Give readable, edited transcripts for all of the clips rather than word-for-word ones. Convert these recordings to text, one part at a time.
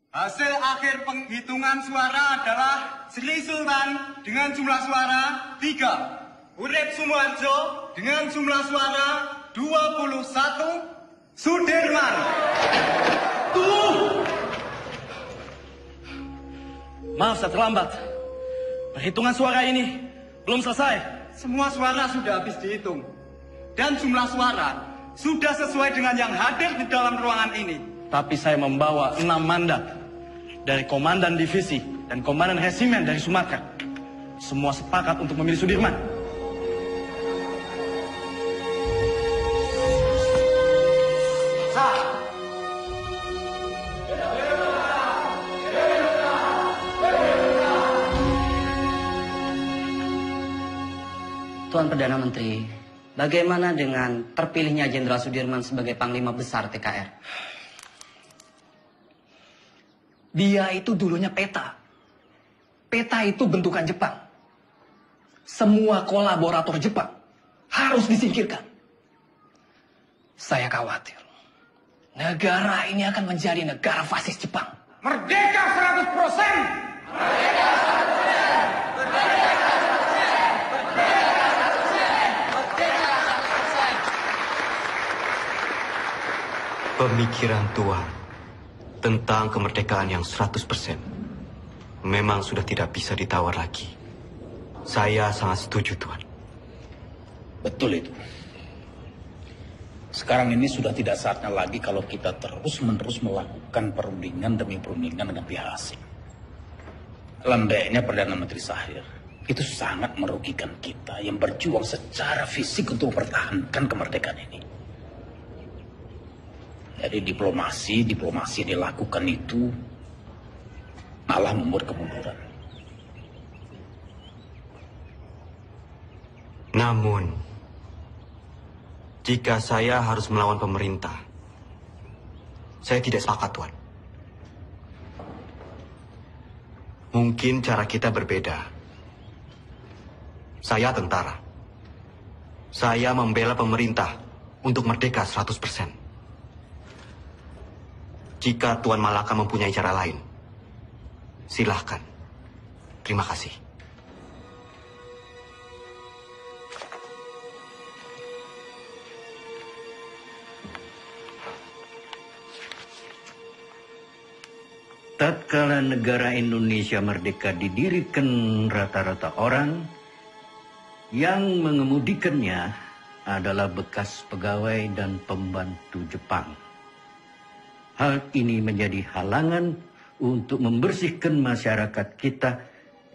Hasil akhir penghitungan suara adalah Sri Sultan dengan jumlah suara 3, Urip Sumoharjo dengan jumlah suara 21, Sudirman. Maaf saya terlambat. Perhitungan suara ini belum selesai. Semua suara sudah habis dihitung. Dan jumlah suara sudah sesuai dengan yang hadir di dalam ruangan ini. Tapi saya membawa 6 mandat dari Komandan Divisi dan Komandan Resimen dari Sumatera. Semua sepakat untuk memilih Sudirman. Tuan Perdana Menteri, bagaimana dengan terpilihnya Jenderal Sudirman sebagai Panglima Besar TKR? Dia itu dulunya peta. Peta itu bentukan Jepang. Semua kolaborator Jepang harus disingkirkan. Saya khawatir negara ini akan menjadi negara fasis Jepang. Merdeka 100%! Merdeka 100%! Pemikiran Tuan tentang kemerdekaan yang 100% memang sudah tidak bisa ditawar lagi. Saya sangat setuju, Tuan. Betul itu. Sekarang ini sudah tidak saatnya lagi kalau kita terus-menerus melakukan perundingan demi perundingan dengan pihak asing. Landainya Perdana Menteri Shahir itu sangat merugikan kita yang berjuang secara fisik untuk mempertahankan kemerdekaan ini. Jadi diplomasi yang dilakukan itu malah membuat kemunduran. Namun, jika saya harus melawan pemerintah, saya tidak sepakat, Tuan. Mungkin cara kita berbeda. Saya tentara. Saya membela pemerintah untuk merdeka 100%. Jika Tuan Malaka mempunyai cara lain, silahkan. Terima kasih. Tatkala negara Indonesia merdeka didirikan rata-rata orang yang mengemudikannya adalah bekas pegawai dan pembantu Jepang. Hal ini menjadi halangan untuk membersihkan masyarakat kita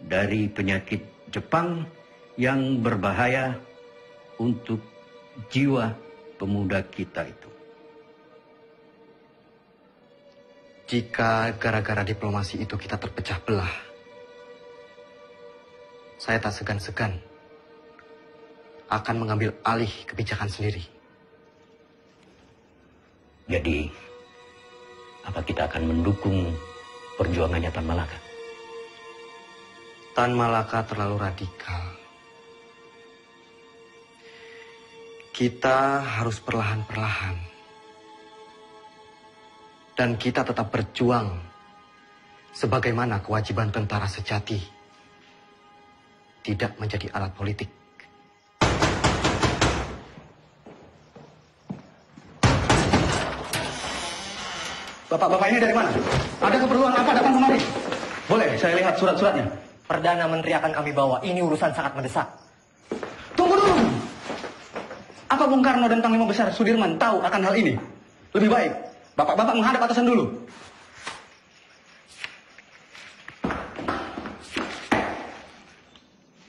dari penyakit Jepang yang berbahaya untuk jiwa pemuda kita itu. Jika gara-gara diplomasi itu kita terpecah belah, saya tak segan-segan akan mengambil alih kebijakan sendiri. Jadi, apa kita akan mendukung perjuangannya Tan Malaka? Tan Malaka terlalu radikal. Kita harus perlahan-perlahan. Dan kita tetap berjuang sebagaimana kewajiban tentara sejati. Tidak menjadi alat politik. Bapak-bapak ini dari mana? Ada keperluan apa datang kemari? Boleh saya lihat surat-suratnya? Perdana Menteri akan kami bawa. Ini urusan sangat mendesak. Tunggu dulu. Apa Bung Karno dan Panglima Besar Sudirman tahu akan hal ini? Lebih baik bapak-bapak menghadap atasan dulu.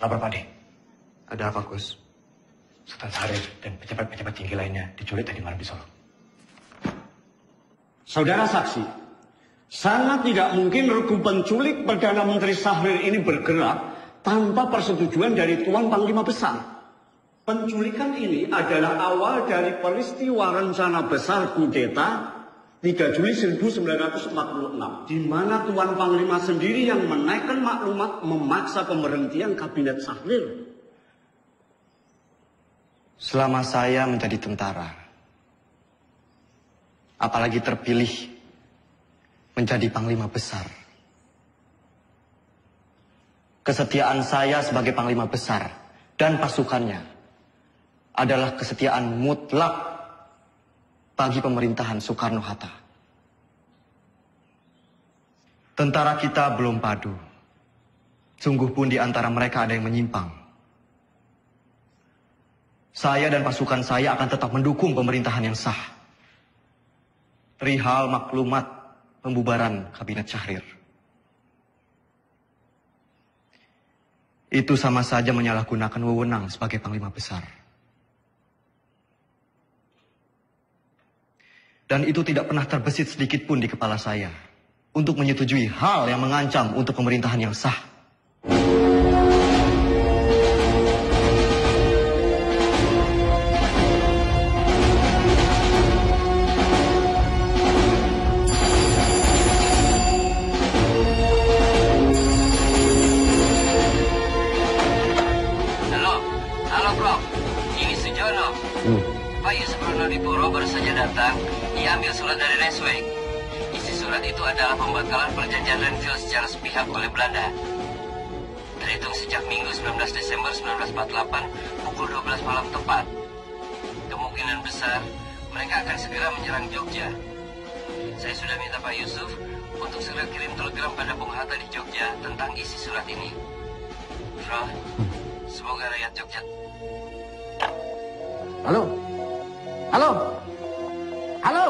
Lapor Pak De. Ada apa, Gus? Sultan Syarif dan pejabat-pejabat tinggi lainnya diculik tadi malam di Solo. Saudara saksi, sangat tidak mungkin regu penculik Perdana Menteri Syahrir ini bergerak tanpa persetujuan dari Tuan Panglima Besar. Penculikan ini adalah awal dari peristiwa rencana besar kudeta 3 Juli 1946, di mana Tuan Panglima sendiri yang menaikkan maklumat memaksa pemberhentian kabinet Syahrir. Selama saya menjadi tentara, apalagi terpilih menjadi Panglima Besar. Kesetiaan saya sebagai Panglima Besar dan pasukannya adalah kesetiaan mutlak bagi pemerintahan Soekarno-Hatta. Tentara kita belum padu. Sungguh pun di antara mereka ada yang menyimpang. Saya dan pasukan saya akan tetap mendukung pemerintahan yang sah. Perihal maklumat pembubaran Kabinet Syahrir. Itu sama saja menyalahgunakan wewenang sebagai Panglima Besar. Dan itu tidak pernah terbesit sedikit pun di kepala saya untuk menyetujui hal yang mengancam untuk pemerintahan yang sah. Pak Yusuf Pronodipuro baru saja datang. Ia ambil surat dari Resweg. Isi surat itu adalah pembatalan perjanjian Renville secara sepihak oleh Belanda. Terhitung sejak Minggu 19 Desember 1948 pukul 12 malam tepat. Kemungkinan besar mereka akan segera menyerang Jogja. Saya sudah minta Pak Yusuf untuk segera kirim telegram pada Bung Hatta di Jogja tentang isi surat ini. Bro, semoga rakyat Jogja... Halo? Halo? Halo?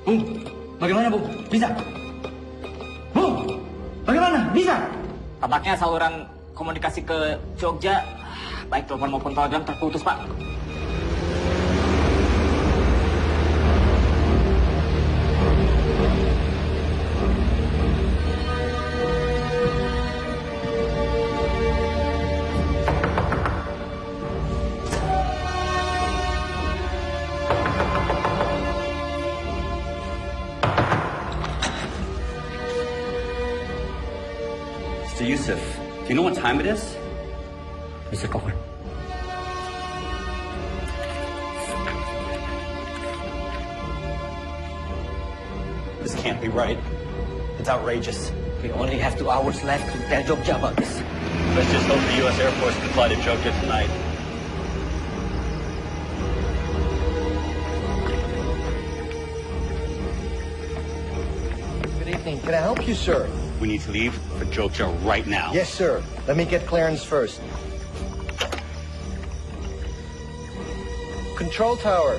Bung, bagaimana Bung? Bisa? Bung, bagaimana? Bisa? Tampaknya saluran komunikasi ke Jogja, baik telepon maupun telegram terputus, Pak. Mr. Yusuf, do you know what time it is? Mr. Cochran. This can't be right. It's outrageous. We only have 2 hours left to tell Jogja about this. Let's just hope the U.S. Air Force can fly to Jogja tonight. Good evening. Can I help you, sir? We need to leave for Jogja right now. Yes, sir. Let me get clearance first. Control tower.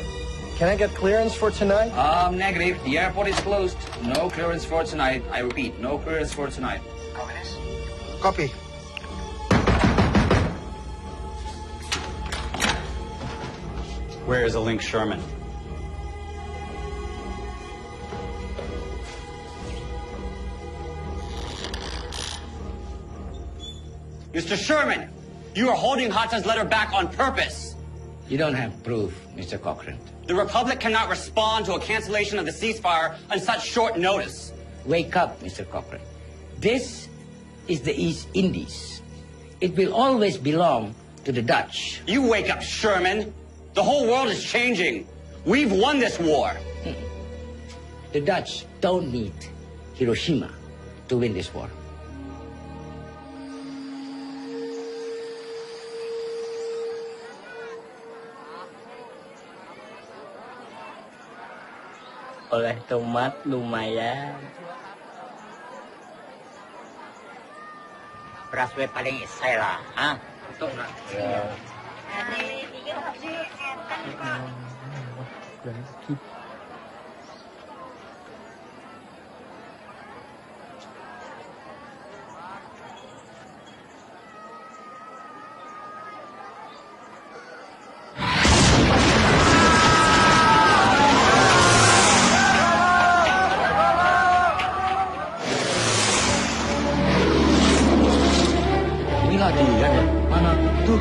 Can I get clearance for tonight? Negative. The airport is closed. No clearance for tonight. I repeat, no clearance for tonight. Copy. Where is a Link Sherman? Mr. Sherman, you are holding Hatta's letter back on purpose. You don't have proof, Mr. Cochran. The Republic cannot respond to a cancellation of the ceasefire on such short notice. Wake up, Mr. Cochran. This is the East Indies. It will always belong to the Dutch. You wake up, Sherman. The whole world is changing. We've won this war. The Dutch don't need Hiroshima to win this war. Oleh tomat lumayan. Beras we paling isai lah, ha? Betul lah. Ya. Inilah dia, mana? Tuh.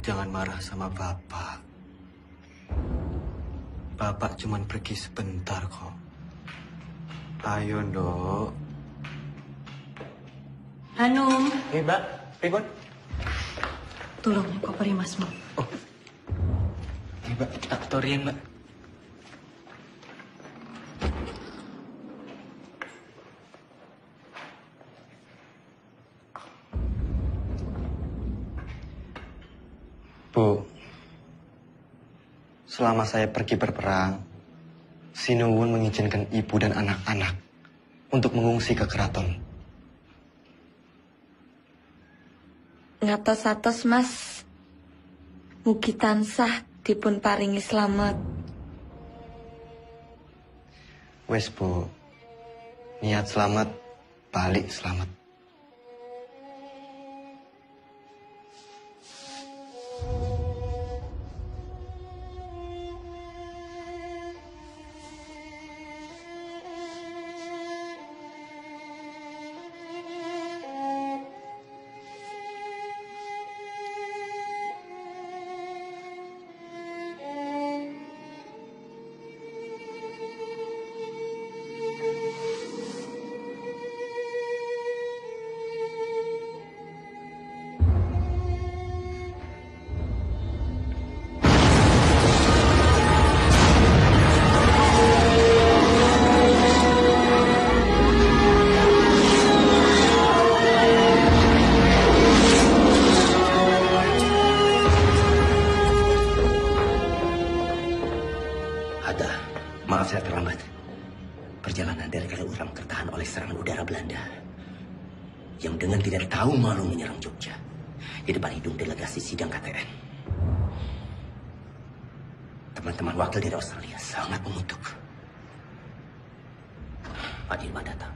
Jangan marah sama Bapak. Bapak cuman pergi sebentar kok. Ayo, Ndok. Hanum. Mbak. Pripun? Tolong koperi Masmu. Mbak, tak torian, Mbak. Bu, selama saya pergi berperang, Sinuwun mengizinkan ibu dan anak-anak untuk mengungsi ke keraton. Ngatos-atos Mas, mugi tansah dipun paringi slamet. Wes, Bu, niat selamat, balik selamat. Maaf saya terlambat. Perjalanan dari Kaliurang tertahan oleh serangan udara Belanda yang dengan tidak tahu malu menyerang Jogja di depan hidung delegasi sidang KTN. Teman-teman wakil dari Australia sangat mengutuk. Pak Dirman datang.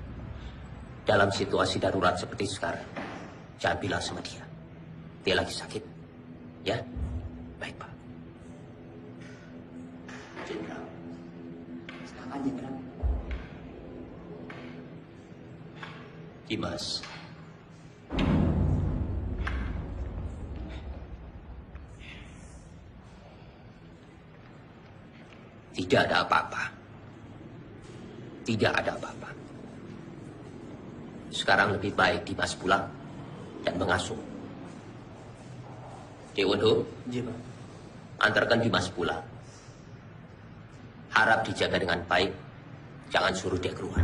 Dalam situasi darurat seperti sekarang, jangan bilang sama dia. Dia lagi sakit. Ya? Baik, Pak. Jenderal. Silakan, Jenderal. Dimas. Tidak ada apa-apa. Tidak ada apa-apa. Sekarang lebih baik Dimas pulang dan mengasuh. Dewondo, antarkan Dimas pulang. Harap dijaga dengan baik. Jangan suruh dia keluar.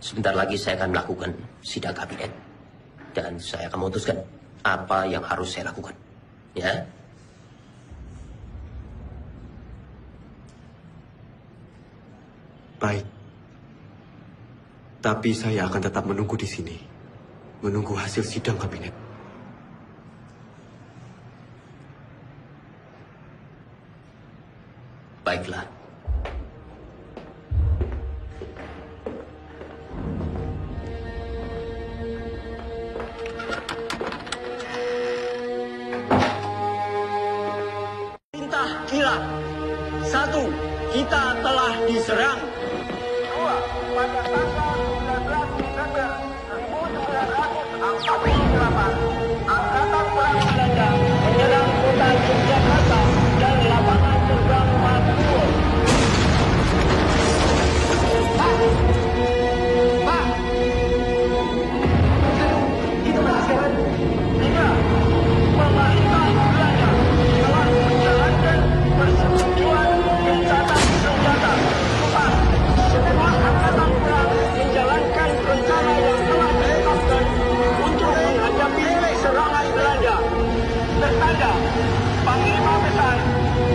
Sebentar lagi saya akan melakukan sidang kabinet. Dan saya akan memutuskan apa yang harus saya lakukan. Ya? Baik. Tapi saya akan tetap menunggu di sini. Menunggu hasil sidang kabinet. Baiklah. Perintah kilat. 1. Kita telah diserang. 2. Pada tanggal 19 Desember 1948, Angkatan Perang Belanda menyerang kota Yogyakarta dan lapangan terbang Maguwo. Pak! Itu berhasil. Tidak. Pemerintah Belanda telah menjalankan persetujuan gencatan senjata. Pak, semua angkatan perang menjalankan rencana yang telah ditetapkan untuk menghadapi serangan Belanda. Tertanda, Panglima Besar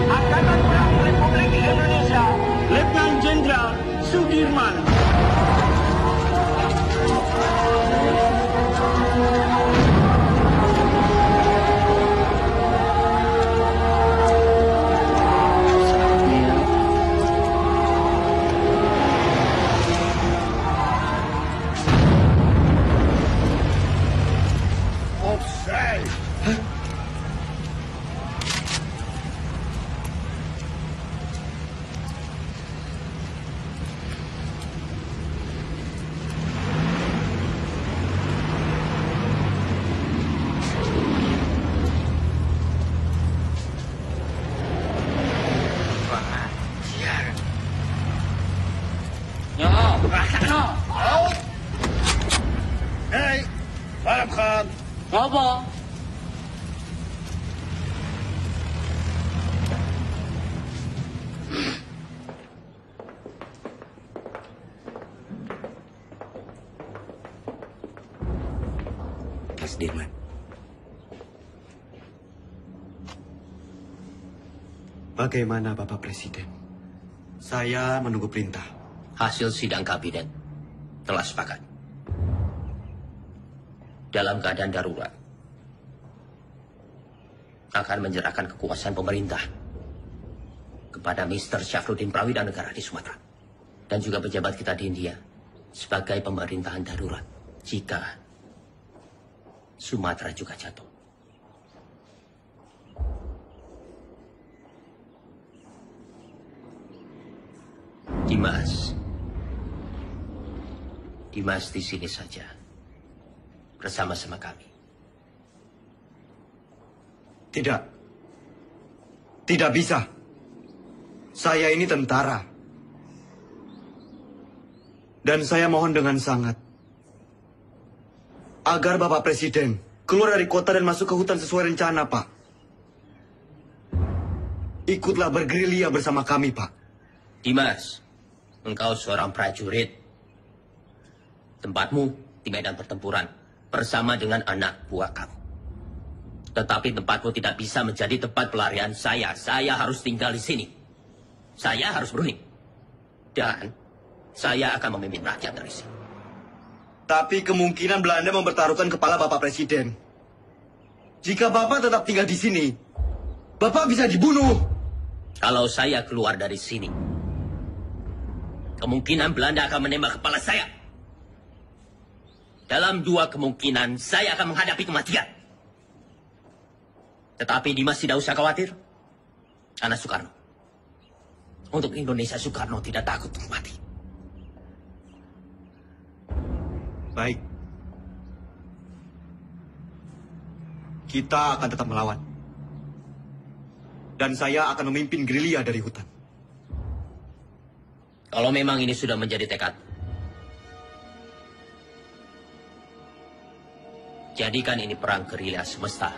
Angkatan Perang Republik Indonesia, Letnan Jenderal Sudirman. China. Out. Hey, Arab Khan. Apa? Pak Sudirman. Bagaimana Bapak Presiden? Saya menunggu perintah. Hasil sidang kabinet telah sepakat. Dalam keadaan darurat, akan menyerahkan kekuasaan pemerintah kepada Mr. Syafruddin Prawidanegara di Sumatera. Dan juga pejabat kita di India sebagai pemerintahan darurat jika Sumatera juga jatuh. Dimas di sini saja bersama-sama kami. Tidak bisa. Saya ini tentara. Dan saya mohon dengan sangat agar Bapak Presiden keluar dari kota dan masuk ke hutan sesuai rencana, Pak. Ikutlah bergerilya bersama kami, Pak. Dimas, engkau seorang prajurit. Tempatmu di medan pertempuran bersama dengan anak buah kamu. Tetapi tempatmu tidak bisa menjadi tempat pelarian saya. Saya harus tinggal di sini. Saya harus berunding. Dan saya akan memimpin rakyat dari sini. Tapi kemungkinan Belanda mempertaruhkan kepala Bapak Presiden. Jika Bapak tetap tinggal di sini, Bapak bisa dibunuh. Kalau saya keluar dari sini, kemungkinan Belanda akan menembak kepala saya. Dalam dua kemungkinan, saya akan menghadapi kematian. Tetapi Dimas tidak usah khawatir. Karena Soekarno. Untuk Indonesia, Soekarno tidak takut untuk mati. Baik. Kita akan tetap melawan. Dan saya akan memimpin gerilya dari hutan. Kalau memang ini sudah menjadi tekad, jadikan ini perang gerilya semesta.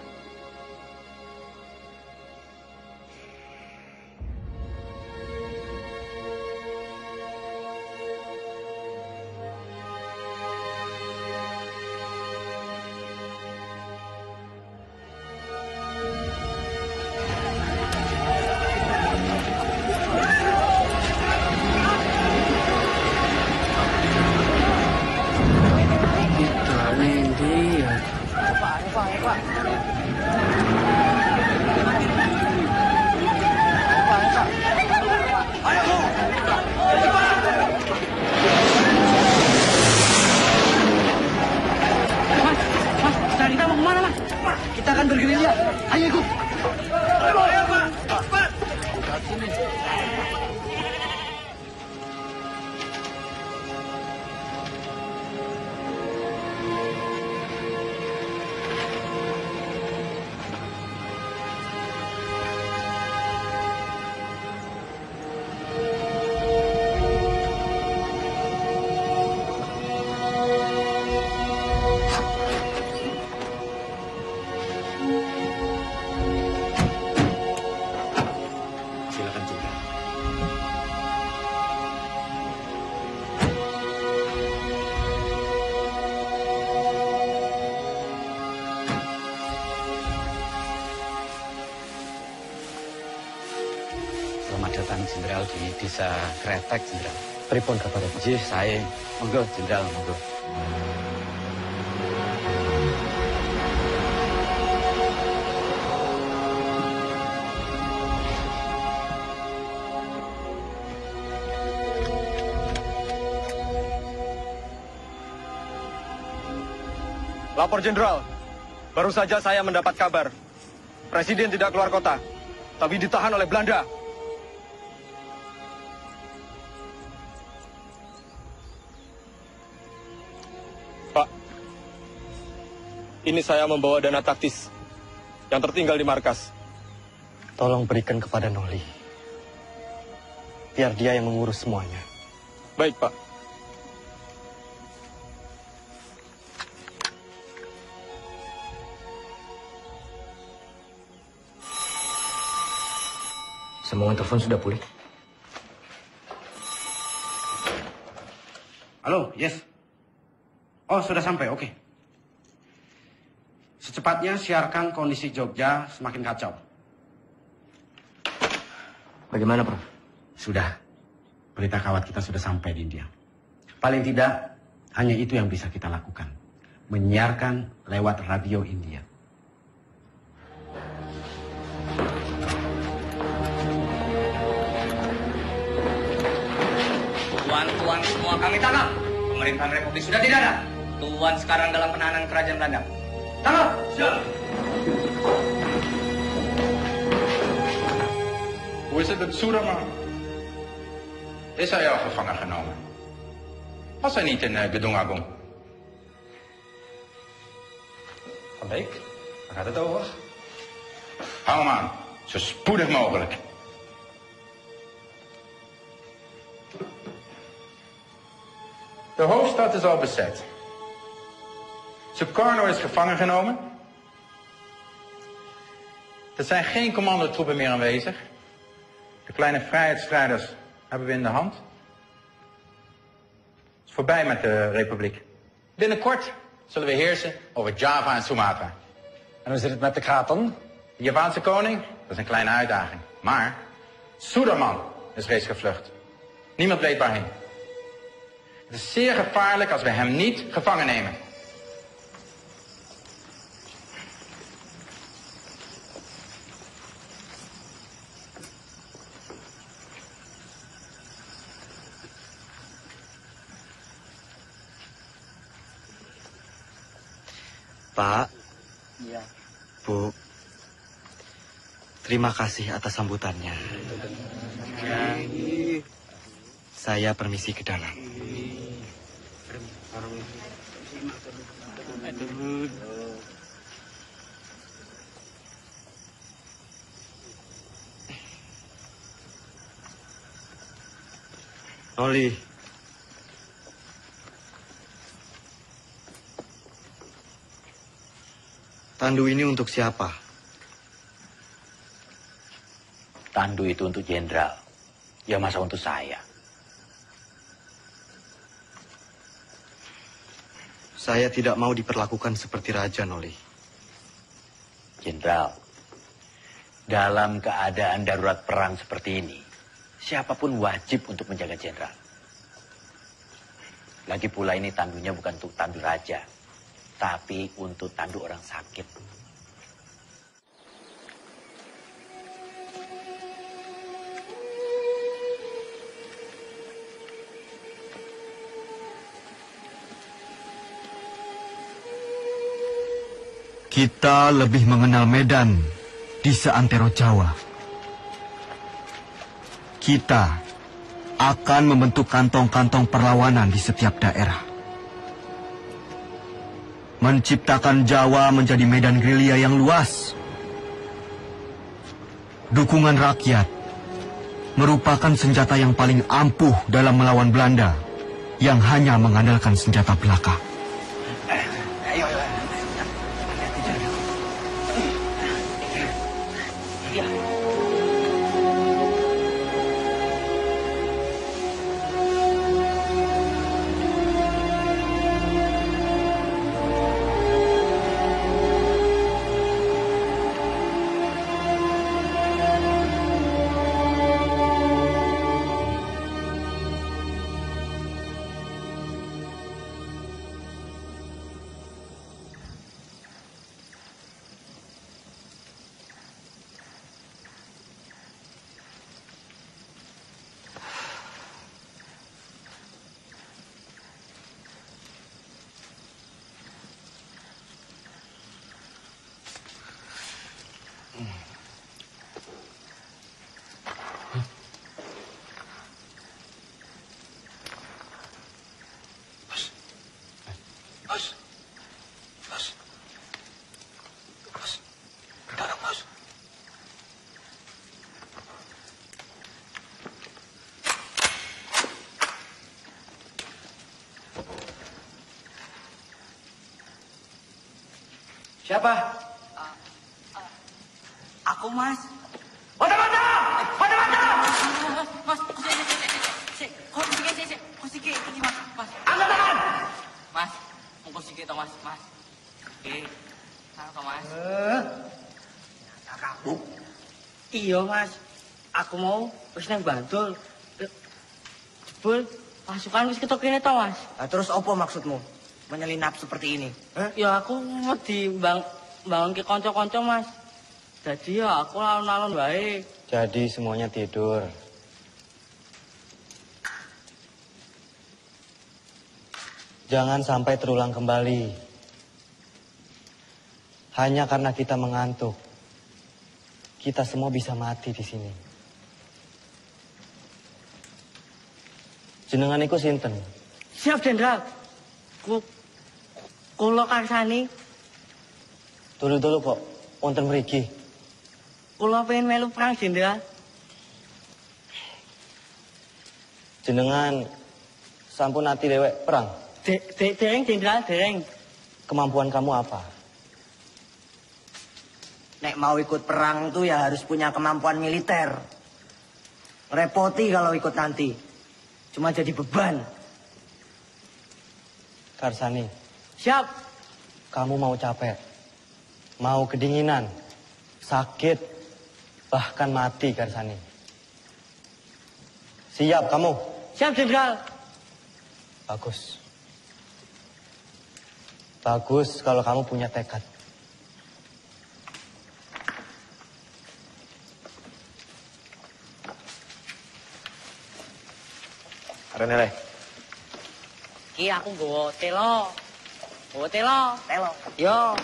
Jenderal di desa Kretek, Jenderal. Pripun kabar? Jih, saya. Monggo, Jenderal, monggo. Lapor Jenderal, baru saja saya mendapat kabar. Presiden tidak keluar kota, tapi ditahan oleh Belanda. Pak, ini saya membawa dana taktis yang tertinggal di markas. Tolong berikan kepada Noli. Biar dia yang mengurus semuanya. Baik, Pak. Sambungan telepon sudah pulih. Halo, yes. Oh, sudah sampai, oke. Secepatnya siarkan kondisi Jogja semakin kacau. Bagaimana, Prof? Sudah. Berita kawat kita sudah sampai di India. Paling tidak, hanya itu yang bisa kita lakukan. Menyiarkan lewat radio India. Tuan-tuan semua kami tangkap. Pemerintahan Republik sudah tidak ada. Tuan sekarang dalam penahanan kerajaan Belanda. Tangkap! Siap! Hoe is het met Soeraman? Is hij al gevangen genomen? Was hij niet in Gedung Agung? Van Beek, waar gaat het over? Hou hem aan, zo spoedig mogelijk. De hoofdstad is al bezet. Sukarno is gevangen genomen. Er zijn geen commandotroepen meer aanwezig. De kleine vrijheidsstrijders hebben we in de hand. Het is voorbij met de republiek. Binnenkort zullen we heersen over Java en Sumatra. En hoe zit het met de Kraton? De Javaanse koning? Dat is een kleine uitdaging. Maar Suderman is reeds gevlucht. Niemand weet waarheen. Het is zeer gevaarlijk als we hem niet gevangen nemen. Pak, ya. Bu, terima kasih atas sambutannya. Saya permisi ke dalam. Noli. Tandu ini untuk siapa? Tandu itu untuk jenderal. Ya masa untuk saya. Saya tidak mau diperlakukan seperti raja, Noli. Jenderal, dalam keadaan darurat perang seperti ini, siapapun wajib untuk menjaga jenderal. Lagi pula ini tandunya bukan untuk tandu raja, tapi untuk tandu orang sakit. Kita lebih mengenal Medan di seantero Jawa. Kita akan membentuk kantong-kantong perlawanan di setiap daerah. Menciptakan Jawa menjadi medan gerilya yang luas. Dukungan rakyat merupakan senjata yang paling ampuh dalam melawan Belanda yang hanya mengandalkan senjata belaka. Siapa? Aku, Mas. Mata-mata! Mata-mata! Mas. Kusiki, ini mas. Angkat tangan! Mas, kusiki toh mas. Oke, apa mas? Kamu? Iya mas, aku mau wis nang Bantul. Jebul pasukan wis ketok kene toh mas. Terus apa maksudmu? Menyelinap seperti ini? Ya aku wedi bangun ke kanca-kanca mas. Jadi ya aku alon-alon wae. Jadi semuanya tidur. Jangan sampai terulang kembali. Hanya karena kita mengantuk, kita semua bisa mati di sini. Jenengan iku sinten? Siap, Jenderal. Kula karsani. Dulu kok, wonten mriki. Kula pengen melu perang, Jenderal. Jenengan sampun ati dewek perang? Dereng, Jenderal, dereng. Kemampuan kamu apa? Nek mau ikut perang tuh ya harus punya kemampuan militer. Repoti kalau ikut nanti. Cuma jadi beban. Karsani. Siap. Kamu mau capek, mau kedinginan, sakit, bahkan mati, Karsani. Siap kamu? Siap, Jenderal. Bagus. Bagus kalau kamu punya tekad. Renele. Ki aku nggawa telo. Telo. Yo.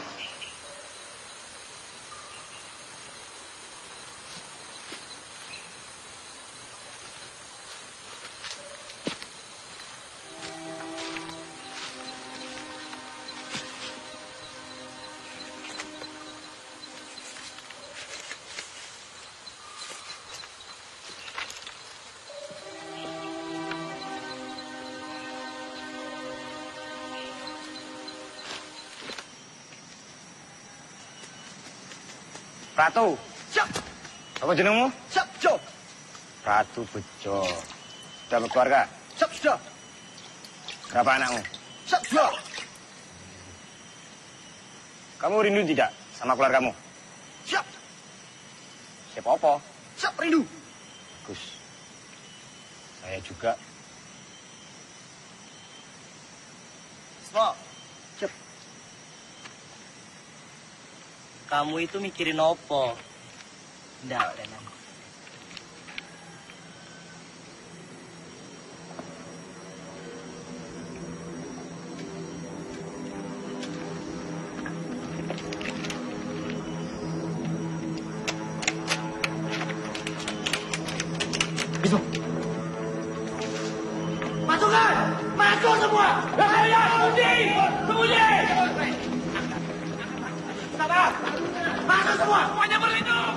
Ratu. Siap. Apa jenengmu? Siap, Jo. Ratu Bejo. Sudah berkeluarga? Siap, sudah. Berapa anakmu? Siap, sudah. Kamu rindu tidak sama keluargamu? Siap. Siapa apa? Siap, rindu. Bagus. Saya juga. Semua. Siap. Kamu itu mikirin apa? Nggak, Renan. Bismo. Pasukan! Maju semua! Sembunyi! Sabar! Maju semua! Semuanya berlindung!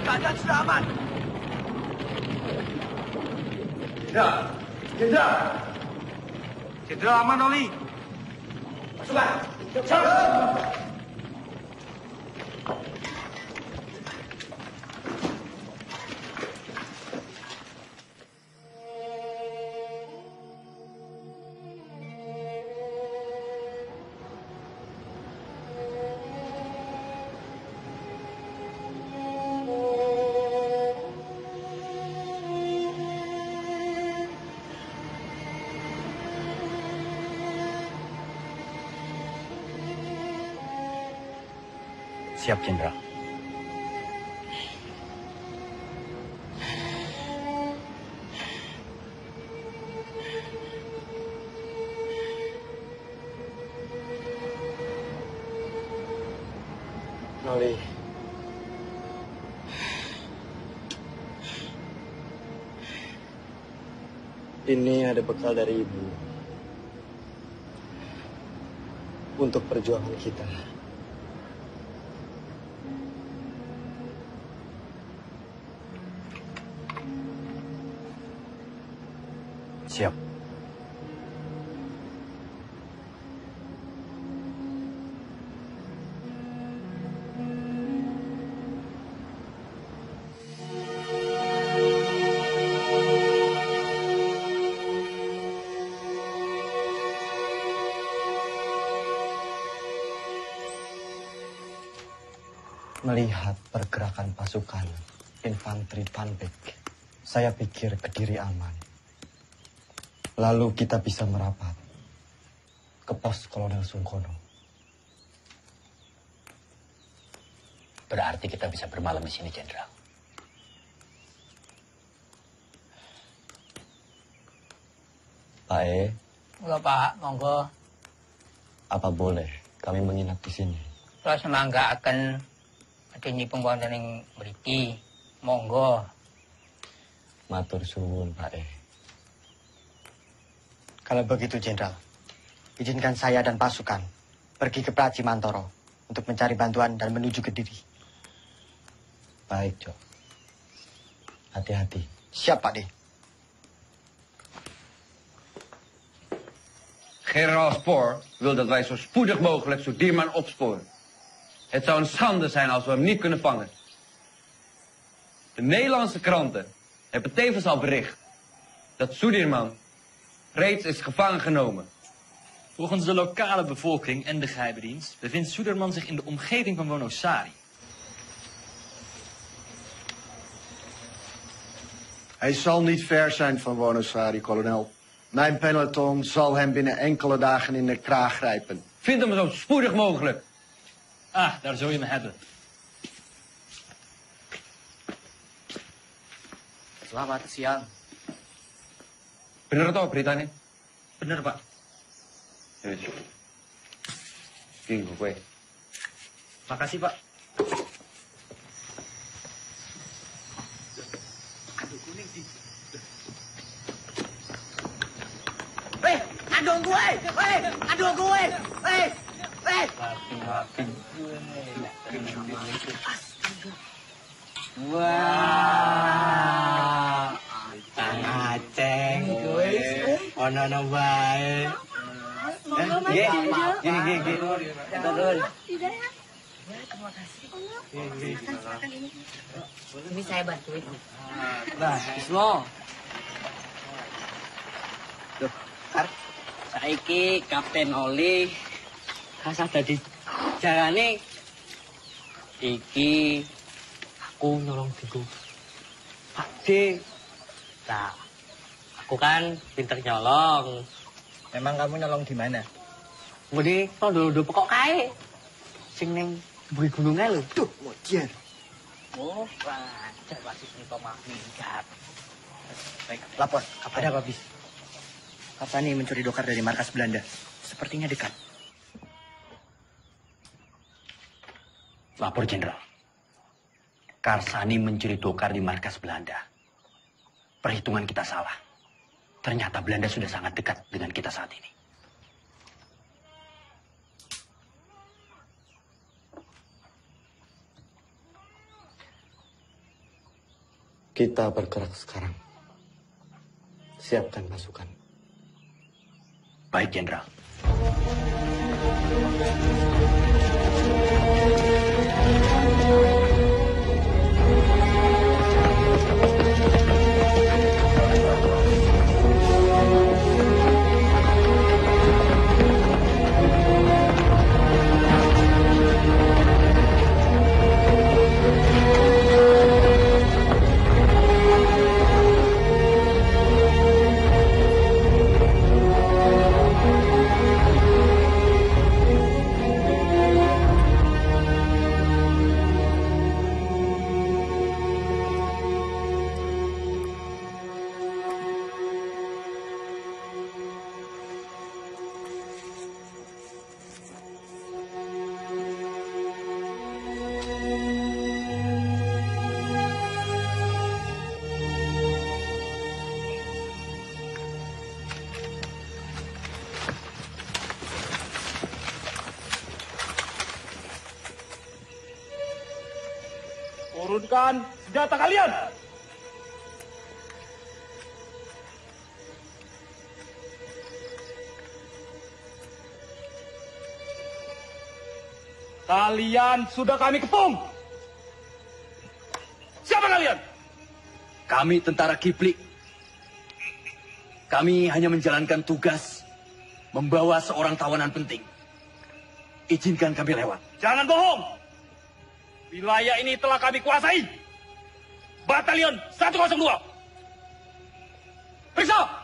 Keadaan sudah aman. Jenderal. Jenderal aman, Oli. Pasukan. Siap. Siap, Jenderal. Noli. Ini ada bekal dari Ibu. Untuk perjuangan kita. Siap. Melihat pergerakan pasukan infanteri Van Beek, saya pikir Kediri aman. Lalu kita bisa merapat ke pos Kolonel Sungkono. Berarti kita bisa bermalam di sini, Jenderal. Pak E, Enggak, Pak. Monggo. apa boleh kami menginap di sini? Kalau semangga akan adanya pembuatan yang beriki. Monggo. Matur suwun, Pak E. Kalau begitu, Jenderal, izinkan saya dan pasukan pergi ke Praji Mantoro untuk mencari bantuan dan menuju Kediri. Baik, Jok. Hati-hati. Siap, Pak D. Generaal Spoor wil dat wij zo spoedig mogelijk Sudirman opsporen. Het zou een schande zijn als we hem niet kunnen vangen. De Nederlandse kranten hebben tevens al bericht dat Sudirman reeds is gevangen genomen. Volgens de lokale bevolking en de geheime dienst bevindt Sudirman zich in de omgeving van Wonosari. Hij zal niet ver zijn van Wonosari, kolonel. Mijn peloton zal hem binnen enkele dagen in de kraag grijpen. Vind hem zo spoedig mogelijk. Ah, daar zul je me hebben. Selamat siang. Bener toh beritanya? Bener, Pak. Tunggu gue. Makasih, Pak. Aduh gue! Aduh gue! Wah, Kang Aceng, ono bae. Gini. Turun. Ini saya bantuin. Nah, Bismo. Duh, saiki Kapten Oli kasah dadi jalane iki aku nolong diku Pak D. Nah, aku kan pinter nyolong. Memang kamu nyolong di mana? Ngene tondo pokok kae. Sing ning buri gununge lho. Duh, mojer. Oh, wajar wasit niku mah minggat. Baik, lapor. Ada apa, Bis? Karsani mencuri dokar dari markas Belanda. Sepertinya dekat. Lapor, Jenderal. Karsani mencuri dokar di markas Belanda. Perhitungan kita salah. Ternyata Belanda sudah sangat dekat dengan kita saat ini. Kita bergerak sekarang. Siapkan pasukan. Baik, Jenderal. Turunkan senjata kalian! Kalian sudah kami kepung. Siapa kalian? Kami tentara Kiplik. Kami hanya menjalankan tugas membawa seorang tawanan penting. Izinkan kami lewat. Jangan bohong. Wilayah ini telah kami kuasai. Batalion 102. Periksa.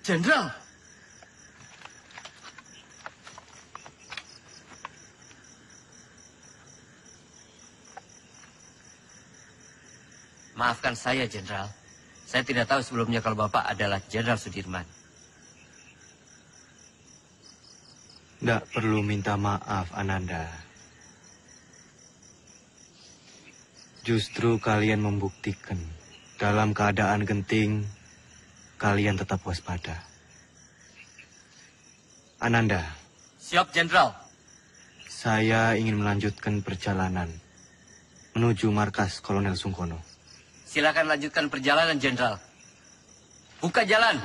Jenderal. Maafkan saya, Jenderal. Saya tidak tahu sebelumnya kalau Bapak adalah Jenderal Sudirman. Tidak perlu minta maaf, Ananda. Justru kalian membuktikan dalam keadaan genting, kalian tetap waspada. Ananda. Siap, Jenderal. Saya ingin melanjutkan perjalanan menuju markas Kolonel Sungkono. Silakan lanjutkan perjalanan, Jenderal. Buka jalan.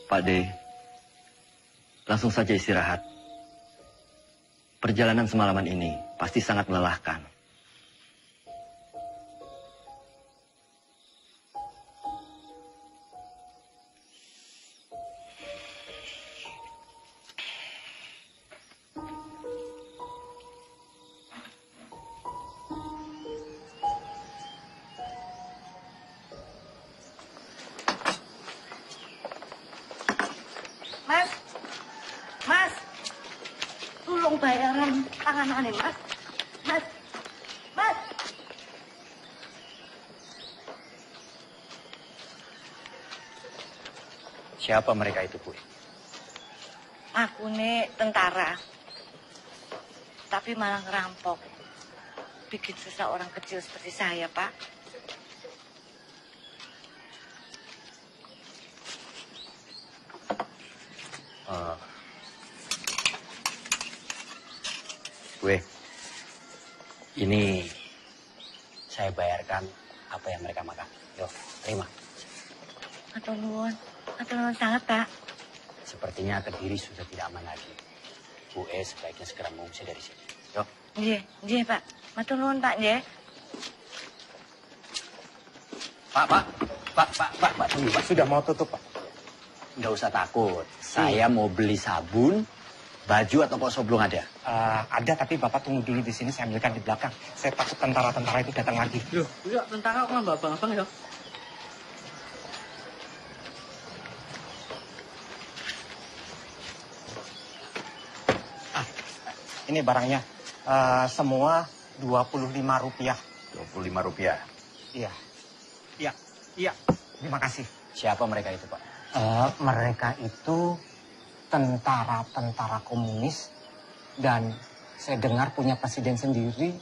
Pak D, langsung saja istirahat. Perjalanan semalaman ini pasti sangat melelahkan. Bayaran tangan aneh, Mas. Mas. Siapa mereka itu, Bu? Aku nih tentara. Tapi malah ngerampok. Bikin susah orang kecil seperti saya, Pak. Gue, ini saya bayarkan apa yang mereka makan. Yo, terima. Atur nuwun sangat, Pak. Sepertinya Kediri sudah tidak aman lagi. Bu sebaiknya segera mengungsi dari sini. Yo. Nggih, Pak. Matur nuwun, Pak, nggih. Pak, tunggu, Pak. Sudah mau tutup, Pak. Nggak usah takut. Saya mau beli sabun, baju atau pokso belum ada? Ada, tapi Bapak tunggu dulu di sini, saya ambilkan di belakang. Saya takut tentara-tentara itu datang lagi. Loh, enggak, tentara kok nambah abang-abang ya? Ini barangnya. Semua Rp25. Rp25? Iya. Terima kasih. Siapa mereka itu, Pak? Mereka itu tentara-tentara komunis dan saya dengar punya presiden sendiri.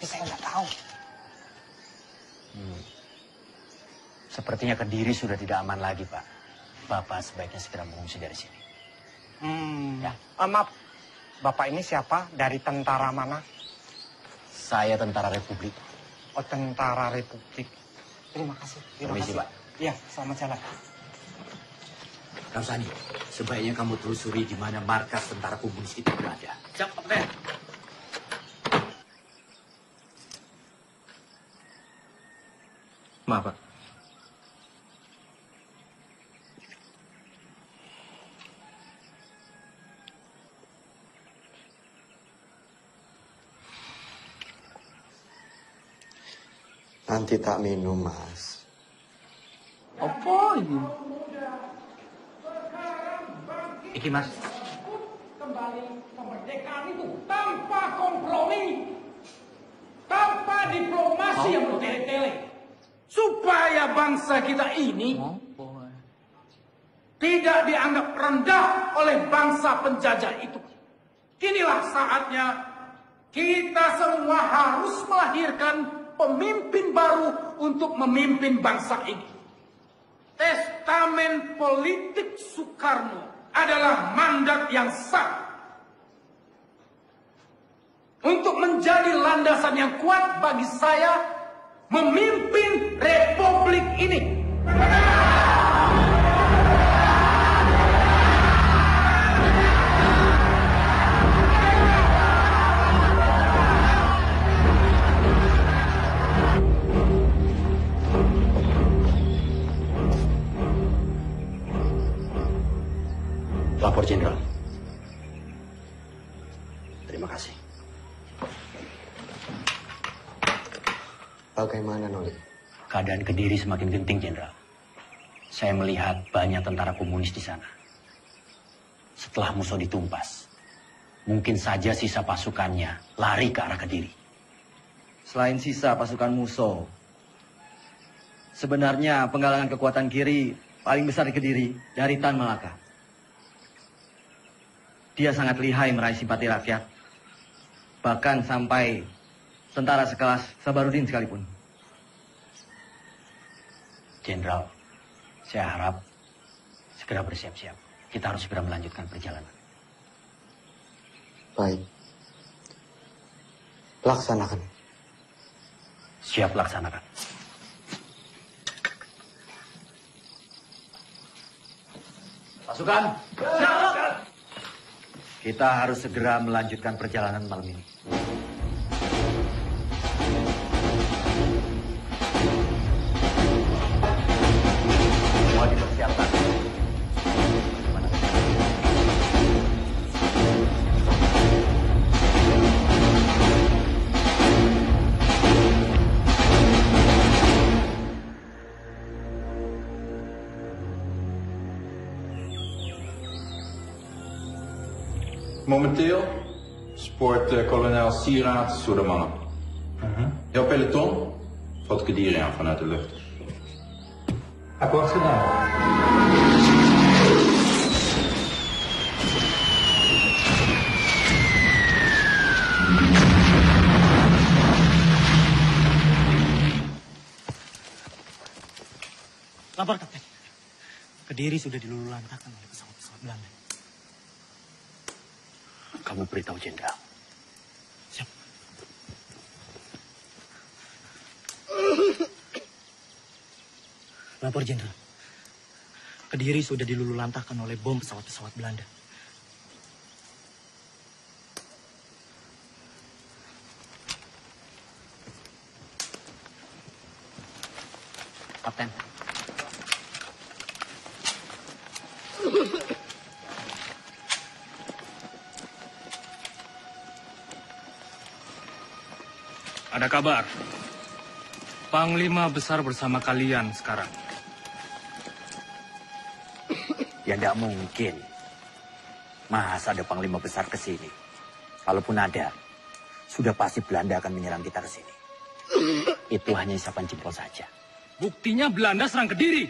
Tapi saya nggak tahu. Sepertinya Kediri sudah tidak aman lagi, Pak. Bapak sebaiknya segera mengungsi dari sini. Ya. Maaf, Bapak ini siapa? Dari tentara mana? Saya tentara Republik. Oh, tentara Republik. Terima kasih. Permisi, Pak. Iya, selamat jalan. Ramsani, sebaiknya kamu telusuri di mana markas tentara komunis itu berada. Siap, Kapten. Maaf, Pak. Nanti tak minum, Mas. Apa ini? Iki, Mas. Kembali kemerdekaan itu tanpa kompromi, tanpa diplomasi yang bertele-tele, supaya bangsa kita ini tidak dianggap rendah oleh bangsa penjajah itu. Inilah saatnya kita semua harus melahirkan pemimpin baru untuk memimpin bangsa ini. Testamen politik Soekarno adalah mandat yang sah untuk menjadi landasan yang kuat bagi saya memimpin republik ini. Lapor Jenderal. Terima kasih. Bagaimana, Noli? Keadaan Kediri semakin genting, Jenderal. Saya melihat banyak tentara komunis di sana. Setelah musuh ditumpas, mungkin saja sisa pasukannya lari ke arah Kediri. Selain sisa pasukan musuh, sebenarnya penggalangan kekuatan kiri paling besar di Kediri dari Tan Malaka. Dia sangat lihai meraih simpati rakyat. Bahkan sampai tentara sekelas Sabarudin sekalipun. Jenderal, saya harap segera bersiap-siap. Kita harus segera melanjutkan perjalanan. Baik. Laksanakan. Siap laksanakan. Pasukan. Siap. Kita harus segera melanjutkan perjalanan malam ini. Semua dipersiapkan. Momenteel spoort kolonel Sieraad door de mannen. Jouw peloton valt Kediri aan vanuit de lucht. Akkoord gedaan. Lapor, Kapten. Kediri sudah dilululantakkan oleh pesawat-pesawat Belanda. Kamu beritahu Jenderal. Siap. Lapor, Jenderal. Kediri sudah dilululantakkan oleh bom pesawat-pesawat Belanda. Kapten. Ada kabar. Panglima besar bersama kalian sekarang. Ya tidak mungkin. Masa ada panglima besar ke sini? Kalaupun ada, sudah pasti Belanda akan menyerang kita ke sini. Itu hanya isapan jempol saja. Buktinya Belanda serang Kediri.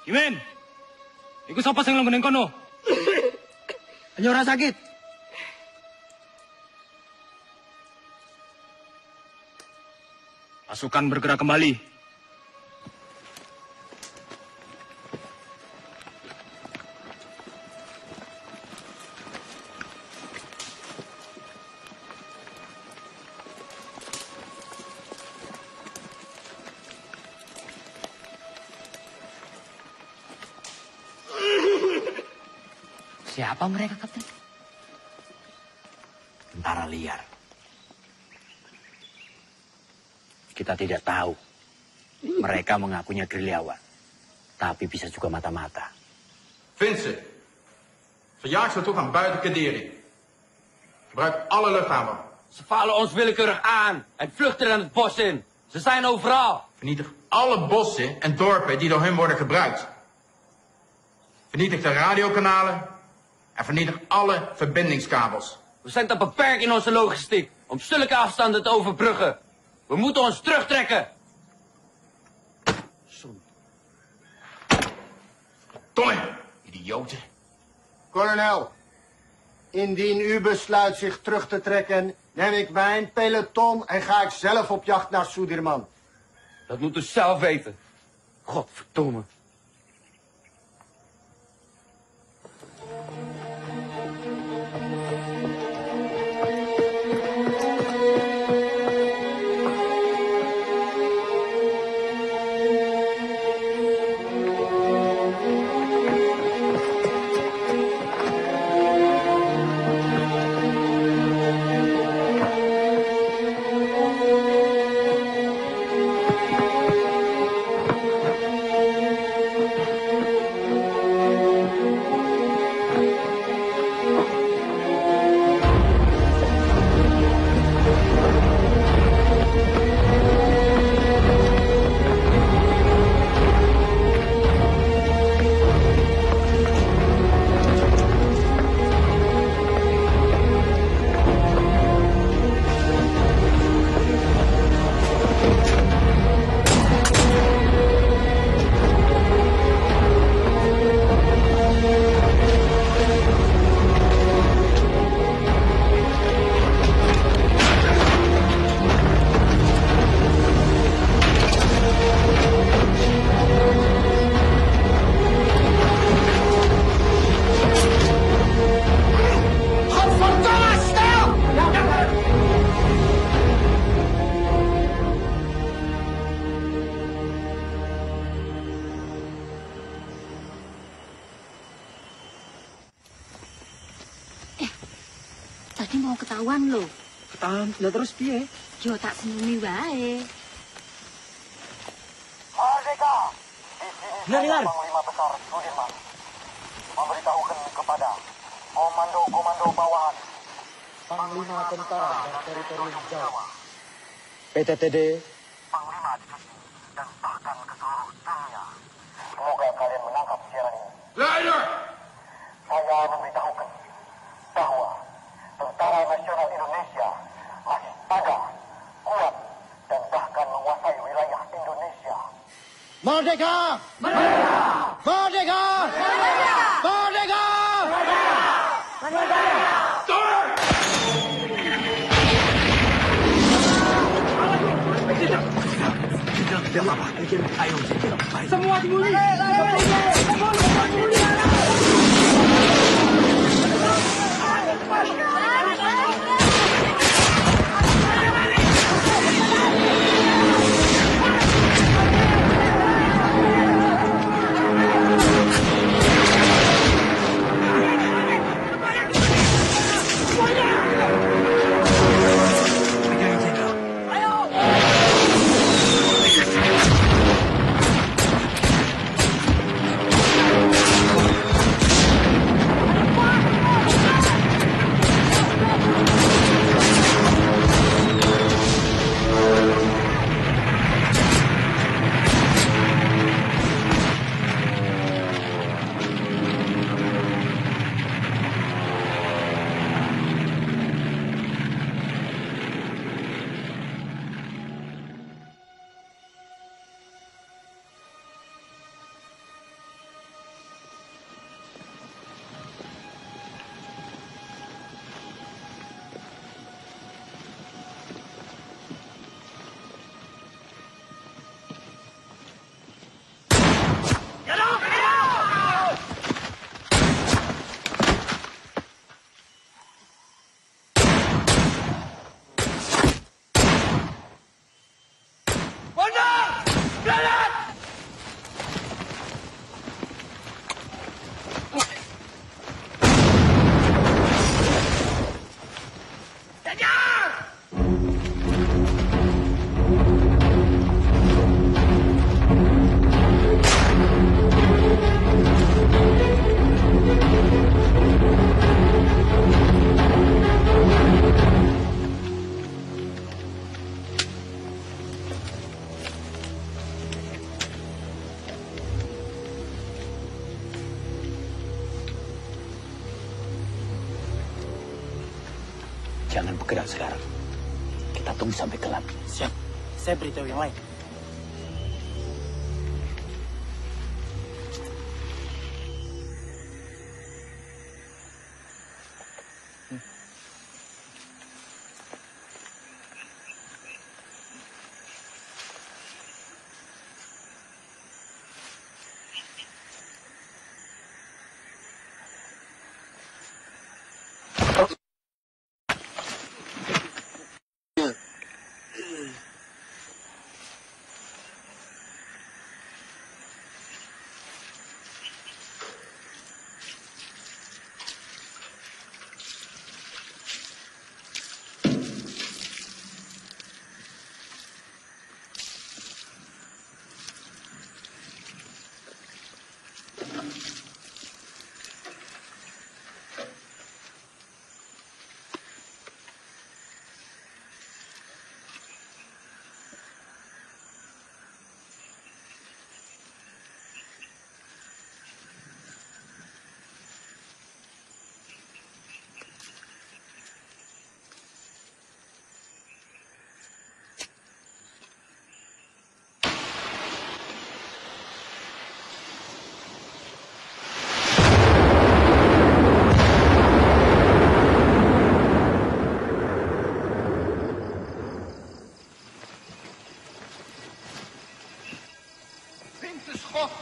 Kimen, ikut siapa sing ngelenggen kono? Hanya orang sakit. Pasukan bergerak kembali. Siapa mereka, Kapten? Tentara liar. Kita tidak tahu. Mereka mengakunya gerilyawan. Tapi bisa juga mata-mata. Vincent, verjaag ze toe gaan buiten Kaderi. Gebruik alle luchthaven. Ze vallen ons willekeurig aan en vluchten er het bos in. Ze zijn overal. Vernietig alle bossen en dorpen die door hun worden gebruikt. Vernietig de radiokanalen en vernietig alle verbindingskabels. We zijn te beperkt in onze logistiek om zulke afstanden te overbruggen. We moeten ons terugtrekken. Domme, idioten. Kolonel, indien u besluit zich terug te trekken, neem ik mijn peloton en ga ik zelf op jacht naar Sudirman. Dat moet u zelf weten. Godverdomme. Tadi mau ketahuan loh. Ketahuan, lah terus piye? Yo tak seneni wae. Merdeka! Dengar. Panglima Besar Sudirman memberitahukan kepada komando-komando bawahan Panglima Tentara dan Teritorium Jawa, PTTD, Panglima Divisi, dan bahkan ke seluruh dunia. Semoga kalian menangkap siaran ini. Leider! Saya memberitahukan bahwa Tentara Nasional Indonesia masih ada, kuat, dan bahkan menguasai wilayah Indonesia. Merdeka! Merdeka! Merdeka! Merdeka! Merdeka! Semua sembunyi! Jangan bergerak sekarang. Kita tunggu sampai gelap. Siap. Saya beritahu yang lain.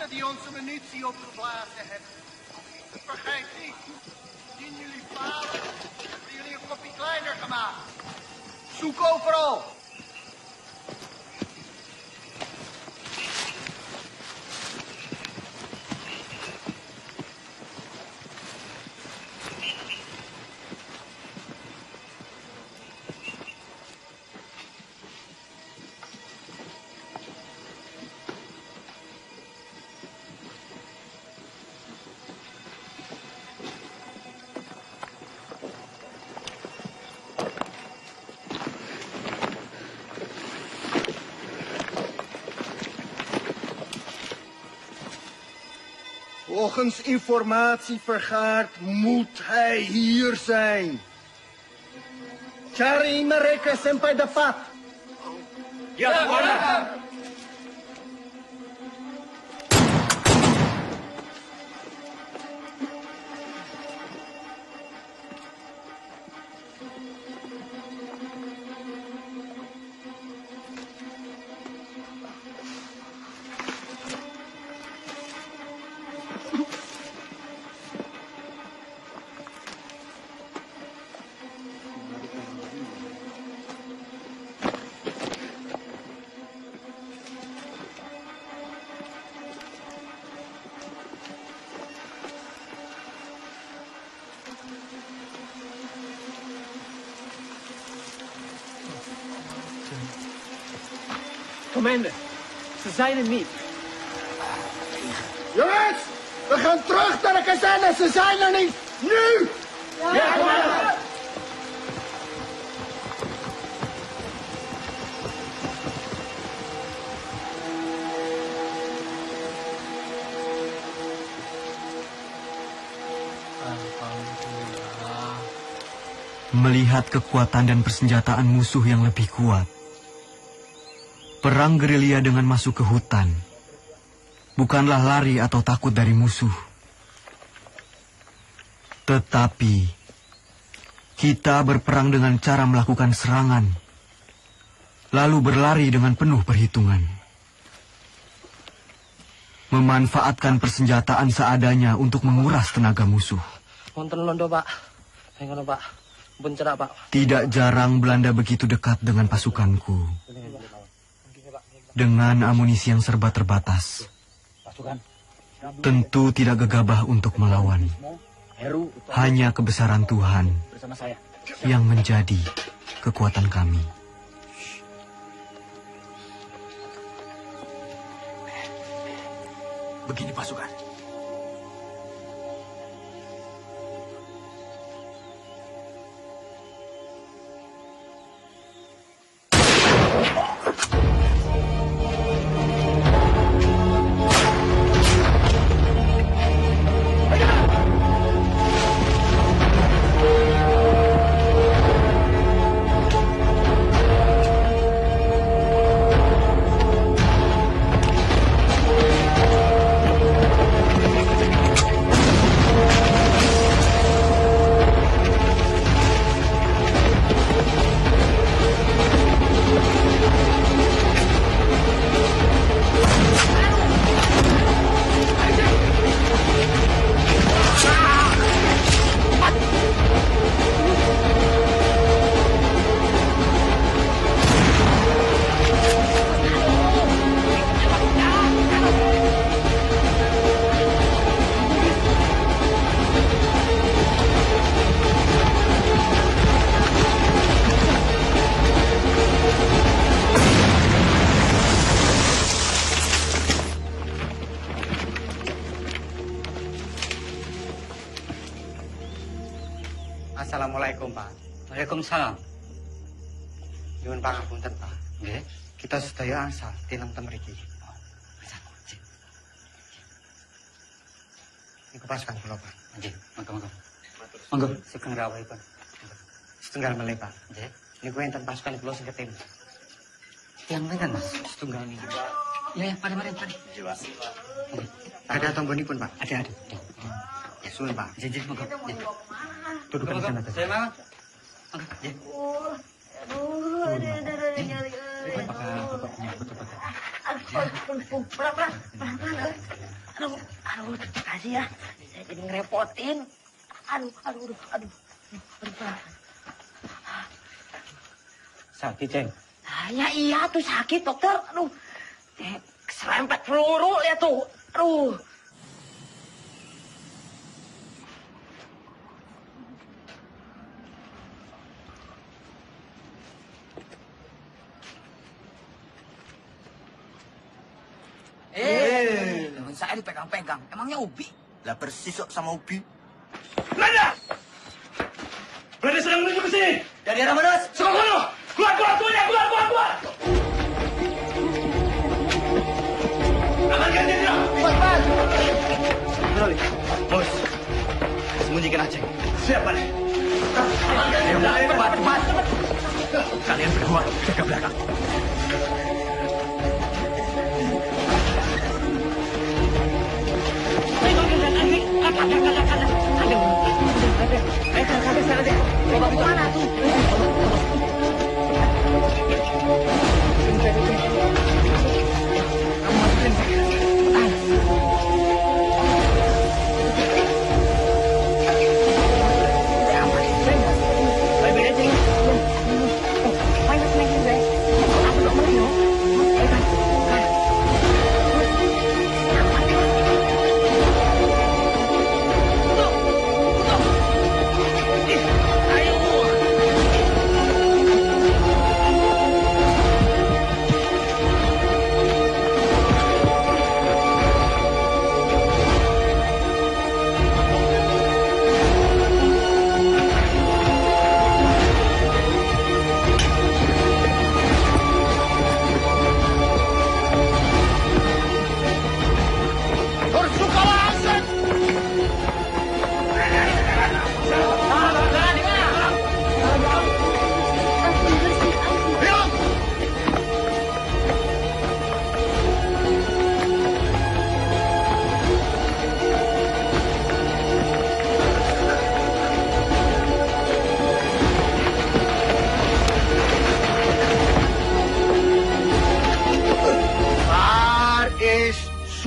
Die onze munitie opgeblazen hebben. Vergeet niet, indien jullie falen, hebben jullie een kopje kleiner gemaakt. Zoek overal. Volgens informatie vergaard moet hij hier zijn. Cari mereka sampai dapat. Ya, Komandan. Commander, ze zijn er niet. Jongens, we gaan terug naar de kazerne. Ze zijn er niet. Nu! Ja, commander! Melihat kekuatan dan persenjataan musuh yang lebih kuat, perang gerilya dengan masuk ke hutan bukanlah lari atau takut dari musuh. Tetapi kita berperang dengan cara melakukan serangan, lalu berlari dengan penuh perhitungan. Memanfaatkan persenjataan seadanya untuk menguras tenaga musuh. Wonten londo, Pak. Ngono, Pak. Bencerak, Pak. Tidak jarang Belanda begitu dekat dengan pasukanku. Dengan amunisi yang serba terbatas, tentu tidak gegabah untuk melawan. Hanya kebesaran Tuhan yang menjadi kekuatan kami. Begini pasukan. Assalamualaikum, Pak. Waalaikumsalam. Nyuwun pangapunten, Pak. Nggih. Kita sedaya asal tineng ten mriki. Niku pasukan kula, Pak. Nggih, monggo. Monggo, sugeng rawuhipun. Setunggal melih, Pak. Nggih. Niku enten pasukan kula sing ketim. Yang mana, Mas? Setunggal niki. Ya, mari. Ada tombonipun, Pak. Ada. Ya, suwun, Pak. Janji, monggo. Duduk di sana. Saya mau. Aduh, terima kasih ya. Saya jadi ngerepotin. Aduh. Sakit, Ceng. Ya iya tuh sakit, dokter. Aduh, serempet peluru ya tuh. Aduh. Saya dipegang-pegang. Emangnya Ubi? Lah persis kok sama Ubi. Belanda! Belanda sedang menuju ke sini. Dari arah mana, Mas? Sono! Keluar semuanya! Keluar! Amankan dia, Jenderal! Cepat! Bos, sembunyikan Aceh. Siap, Pak. Cepat! Kalian berdua jaga belakang. Bawa kemana tuh?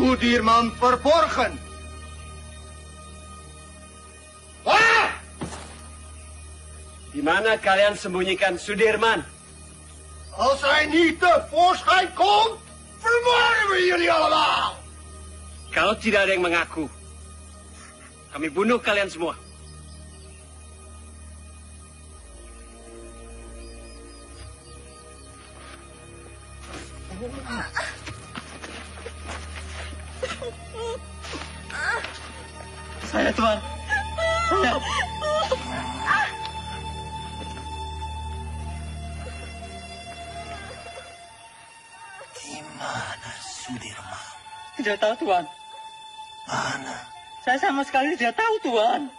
Sudirman verborgen. Wah! Di mana kalian sembunyikan Sudirman? Als hij niet tevoorschijn komt, vermoorden we jullie allemaal. Kalau tidak ada yang mengaku, kami bunuh kalian semua. Saya, Tuan. Saya. Di mana Sudirman? Tidak tahu, Tuan. Mana? Saya sama sekali tidak tahu, Tuan.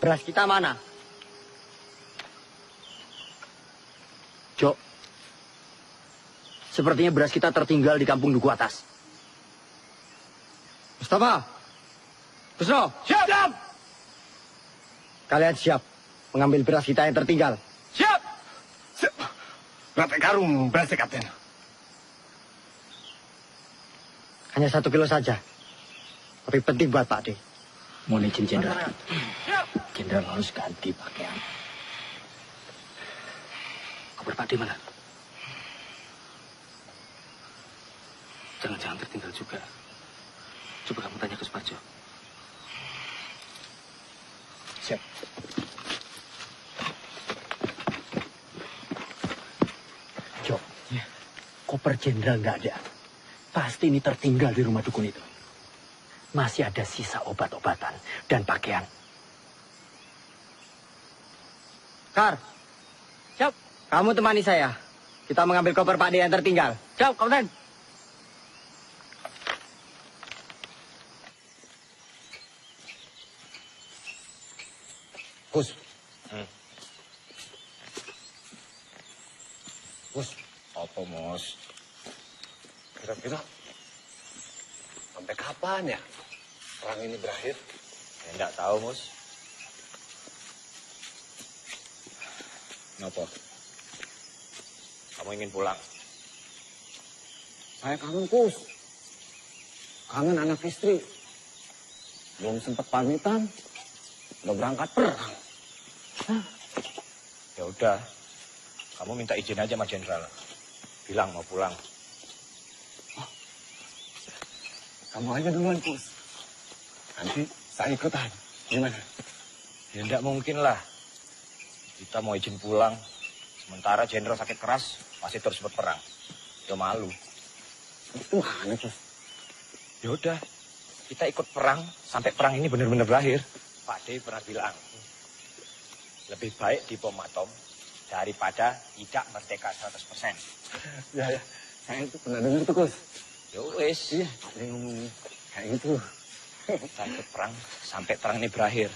Beras kita mana? Jok, sepertinya beras kita tertinggal di kampung Duku Atas. Mustafa, Busro, siap! Kalian siap mengambil beras kita yang tertinggal? Siap! Berapa karung beras, Kapten? Hanya 1 kilo saja. Tapi penting buat Pak D. Mohon izin, Jenderal. Jenderal harus ganti pakaian. Koper Pak D mana? Jangan-jangan tertinggal juga. Coba kamu tanya ke Suparjo. Siap. Jok, koper Jenderal nggak ada. Pasti ini tertinggal di rumah dukun itu. Masih ada sisa obat-obatan dan pakaian. Kar, siap. Kamu temani saya. Kita mengambil koper Pak D yang tertinggal. Siap, Kapten. Gus. Gus, apa Mos? Kira-kira sampai kapan ya perang ini berakhir? Ya enggak tahu, Mus. Kenapa? Kamu ingin pulang? Saya kangen, Gus. Kangen anak istri. Belum sempat pamitan, udah berangkat perang. Ya udah, kamu minta izin aja sama Jenderal. Bilang mau pulang. Kamu aja duluan, Gus. Nanti saya ikutan. Gimana? Ya enggak mungkin lah. Kita mau izin pulang. Sementara Jenderal sakit keras, masih terus berperang. Ya malu. Itu mana, Gus? Ya udah, kita ikut perang sampai perang ini benar-benar berakhir. Pak D pernah bilang, lebih baik dibom atom daripada tidak merdeka 100%. Ya, saya itu pernah dengar tuh, Gus. Ya wes. Iya, ada yang ngomong kayak gitu. Kita ikut perang sampai perang ini berakhir.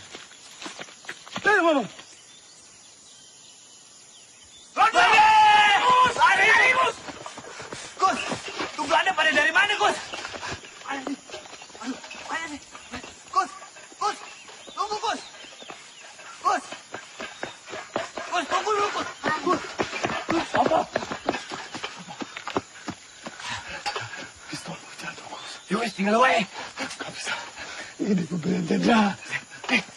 Ngomong. Gus! Lari, Gus! Gus! Tuh Belanda pada dari mana, Gus? Aduh, ayo nih. Gus! Gus! Tunggu, Gus! Gus! Gus, tunggu dulu, Gus! Gus! Gus! Apa? Pistol jatuh, Gus. Yowes, tinggal wae. Gak bisa. Ini pemberian Jenderal.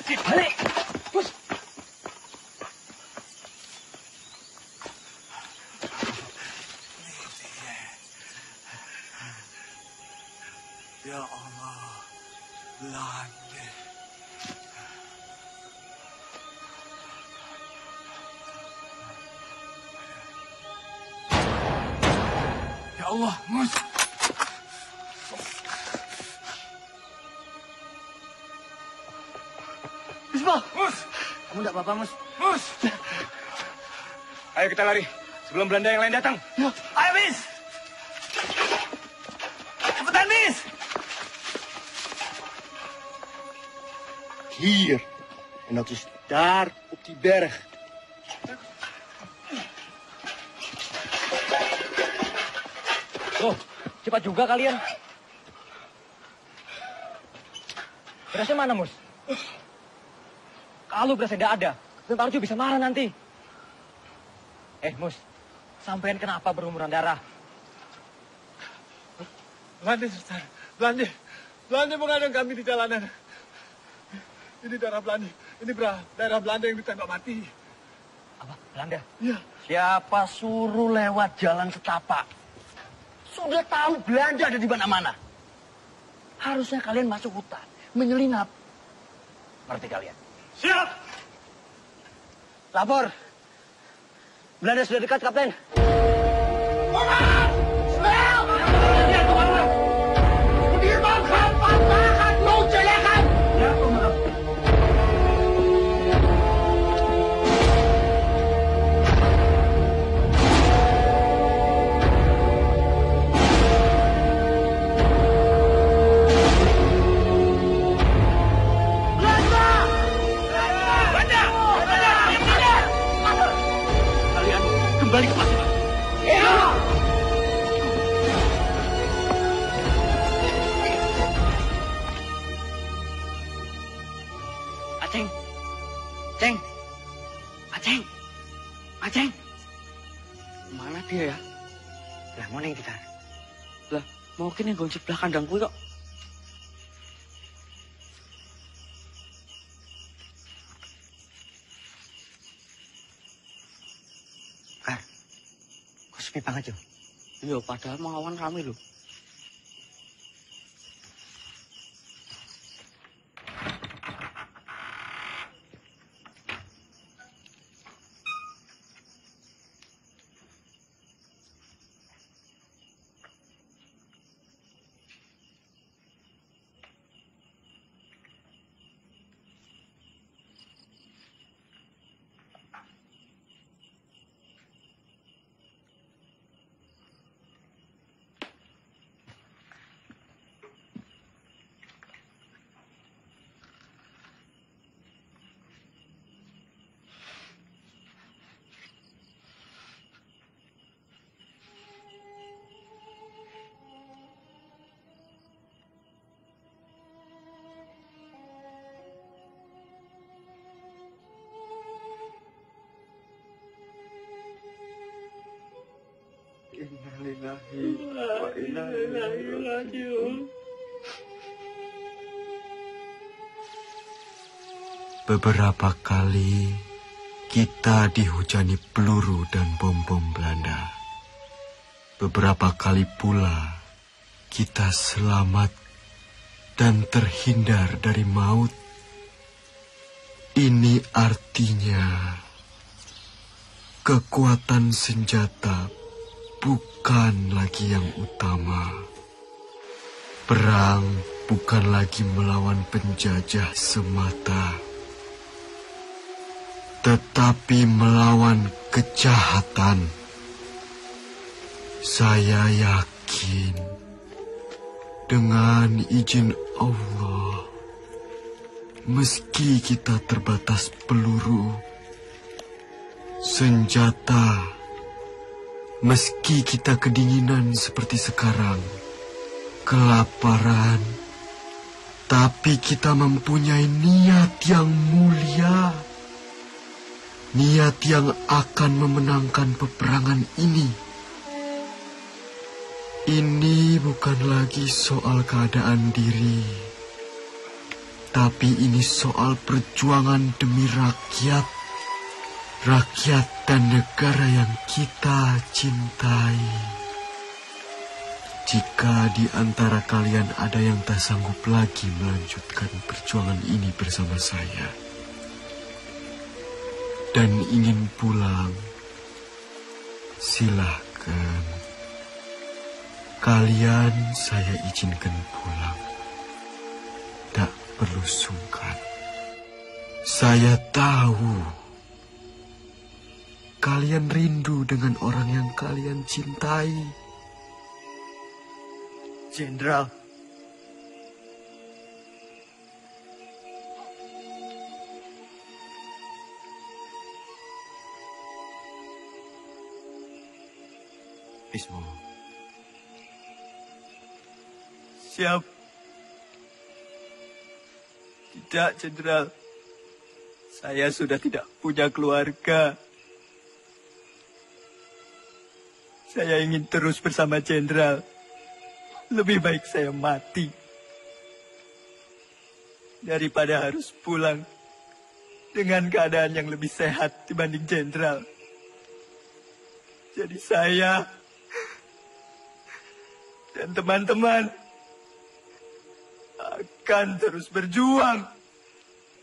Balik! Gus! Ya Allah, Belanda. Ya Allah, Mus. Isma, Mus. Kamu enggak apa-apa, Mus? Mus. Ayo kita lari, sebelum Belanda yang lain datang. Ya. Ayo, Mis. Cepetan, Mis. Hier. En dat is daar op die berg. Loh, cepat juga kalian. Berasnya mana, Mus? Kalau berasnya tidak ada, Tentarjo bisa marah nanti. Mus, sampean kenapa berumuran darah? Belanda, Sultan. Belanda mengadang kami di jalanan. Ini daerah Belanda. Ini daerah Belanda yang ditembak mati. Apa? Belanda? Iya. Siapa suruh lewat jalan setapak? Sudah tahu Belanda ada di mana-mana. Harusnya kalian masuk hutan, menyelinap. Ngerti kalian? Siap. Lapor. Belanda sudah dekat, Kapten. Belanda! Lah mau ning dikare. Lah mau kene nggon sebelah kandangku kok. Kar. Kok sepi banget yo. Yo padahal mau awan rame lho. Innalillahi wa inna ilaihi raji'un. Beberapa kali kita dihujani peluru dan bom-bom Belanda. Beberapa kali pula kita selamat dan terhindar dari maut. Ini artinya kekuatan senjata bukan lagi yang utama. Perang bukan lagi melawan penjajah semata, tetapi melawan kejahatan. Saya yakin dengan izin Allah, meski kita terbatas peluru, senjata, meski kita kedinginan seperti sekarang, kelaparan, tapi kita mempunyai niat yang mulia. Niat yang akan memenangkan peperangan ini. Ini bukan lagi soal keadaan diri, tapi ini soal perjuangan demi rakyat. Rakyat dan negara yang kita cintai. Jika di antara kalian ada yang tak sanggup lagi melanjutkan perjuangan ini bersama saya dan ingin pulang, silahkan. Kalian saya izinkan pulang. Tak perlu sungkan. Saya tahu kalian rindu dengan orang yang kalian cintai. Jenderal. Bismo. Siap. Tidak, Jenderal. Saya sudah tidak punya keluarga. Saya ingin terus bersama Jenderal. Lebih baik saya mati daripada harus pulang dengan keadaan yang lebih sehat dibanding Jenderal. Jadi saya dan teman-teman akan terus berjuang.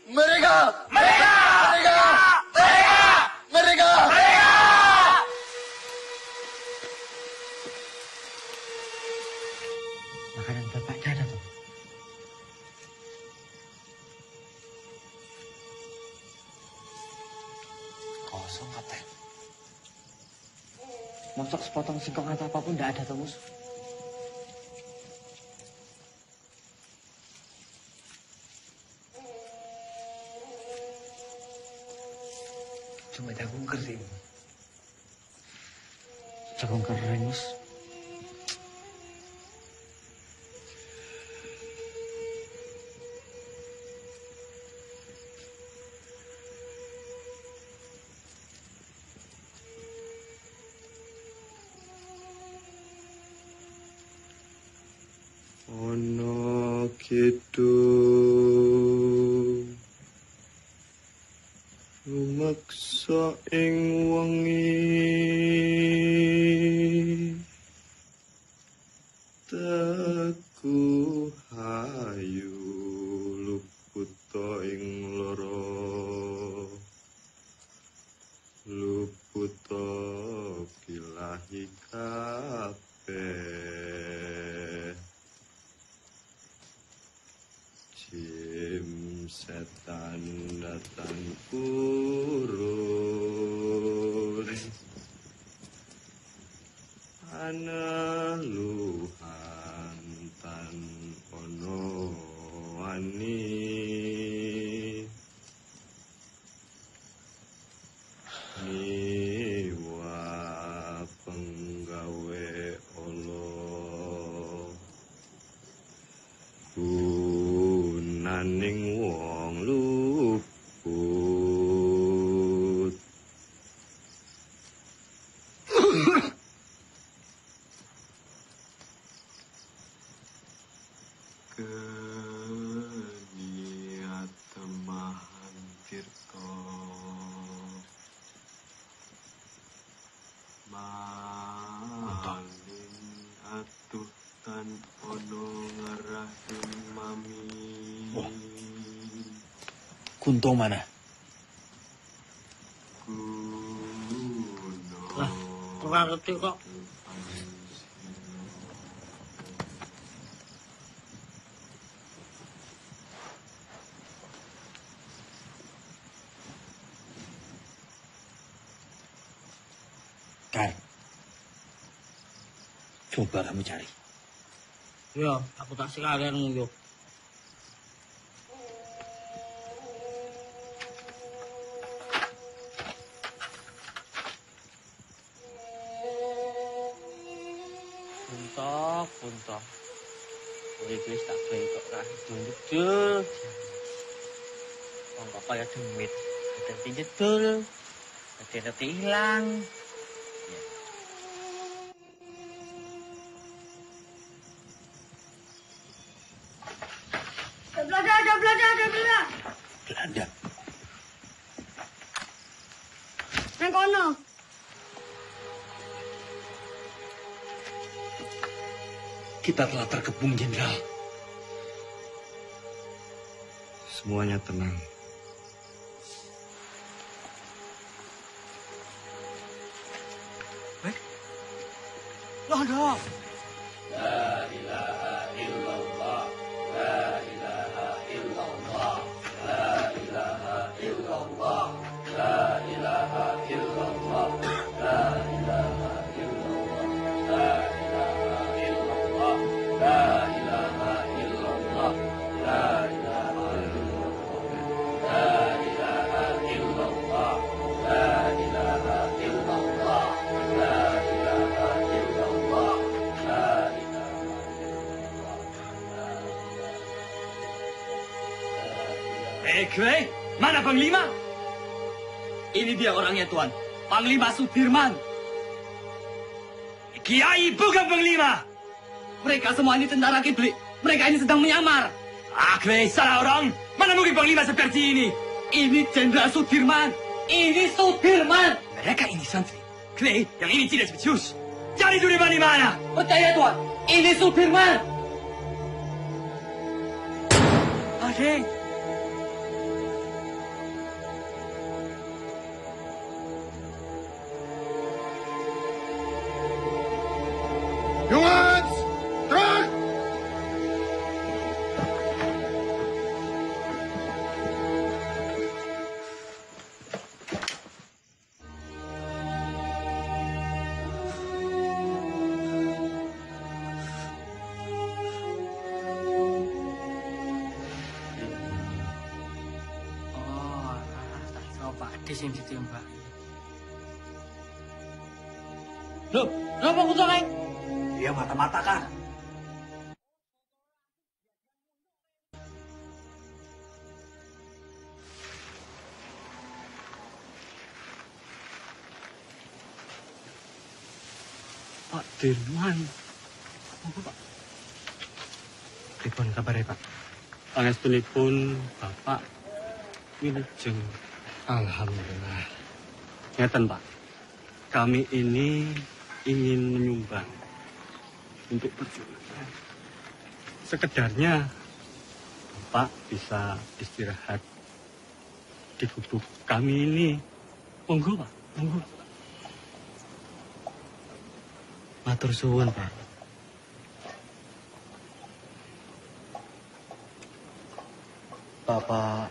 Mereka! Mereka! Mereka! Mereka! Mereka! Mereka! Makanan bapaknya ada tuh. Kosong katanya. Mosok sepotong singkong atau apapun tidak ada tuh, Mus. Cuma jagung kering. Jagung kering, Mus. Ono kidul rumeksa ing wengi teku hayu luputa ing lara luputa bilahi kabeh jim setan datang urut ana luhan tan ono wani niwa penggawe Allah gunaning wong luput keniat temahan tirta malin atuh tan ono ngarahing mami Kunto mana? Lah, kurang ngerti kok. Kar, coba kamu cari. Ya, aku tak sekalian nguyuh. Punta. Ini wis tak bentuk ra dul. Wong kok kaya demit. Dadi jedul. Dadi hilang. Ada belanda. Belanda. Nang kono. Kita telah terkepung, Jenderal. semuanya tenang. Loh. La ilaha illallah, la ilaha illallah, la ilaha illallah, la ilaha illallah, la ilaha illallah, la ilaha illallah, la ilaha illallah, la ilaha illallah, la ilaha illallah, la ilaha illallah, la ilaha illallah. Kwei, mana Panglima? Ini dia orangnya, Tuan. Panglima Sudirman. Kiai bukan Panglima. Mereka semua ini tentara kibli. Mereka ini sedang menyamar. Kwei, salah orang. Mana mungkin Panglima seperti ini? Ini Jenderal Sudirman. Ini Sudirman. Mereka ini santri. Kwei, yang ini tidak spesius. Cari Sudirman di mana? Percaya, Tuan. Ini Sudirman. Adik. Jongens, terug! Pak Ades yang ditembak. Loh, kenapa aku tuh, Kang? Dia mata-mata kan? Pak Dirman. Apa, Pak? Pripun kabare, Pak? Pangestunipun Bapak wilujeng. Alhamdulillah. Ngeten, Pak. Kami ini ingin menyumbang untuk perjuangan. Sekedarnya Bapak bisa istirahat di gubuk kami ini. Monggo, Pak. Monggo. Matur suwun, Pak. Bapak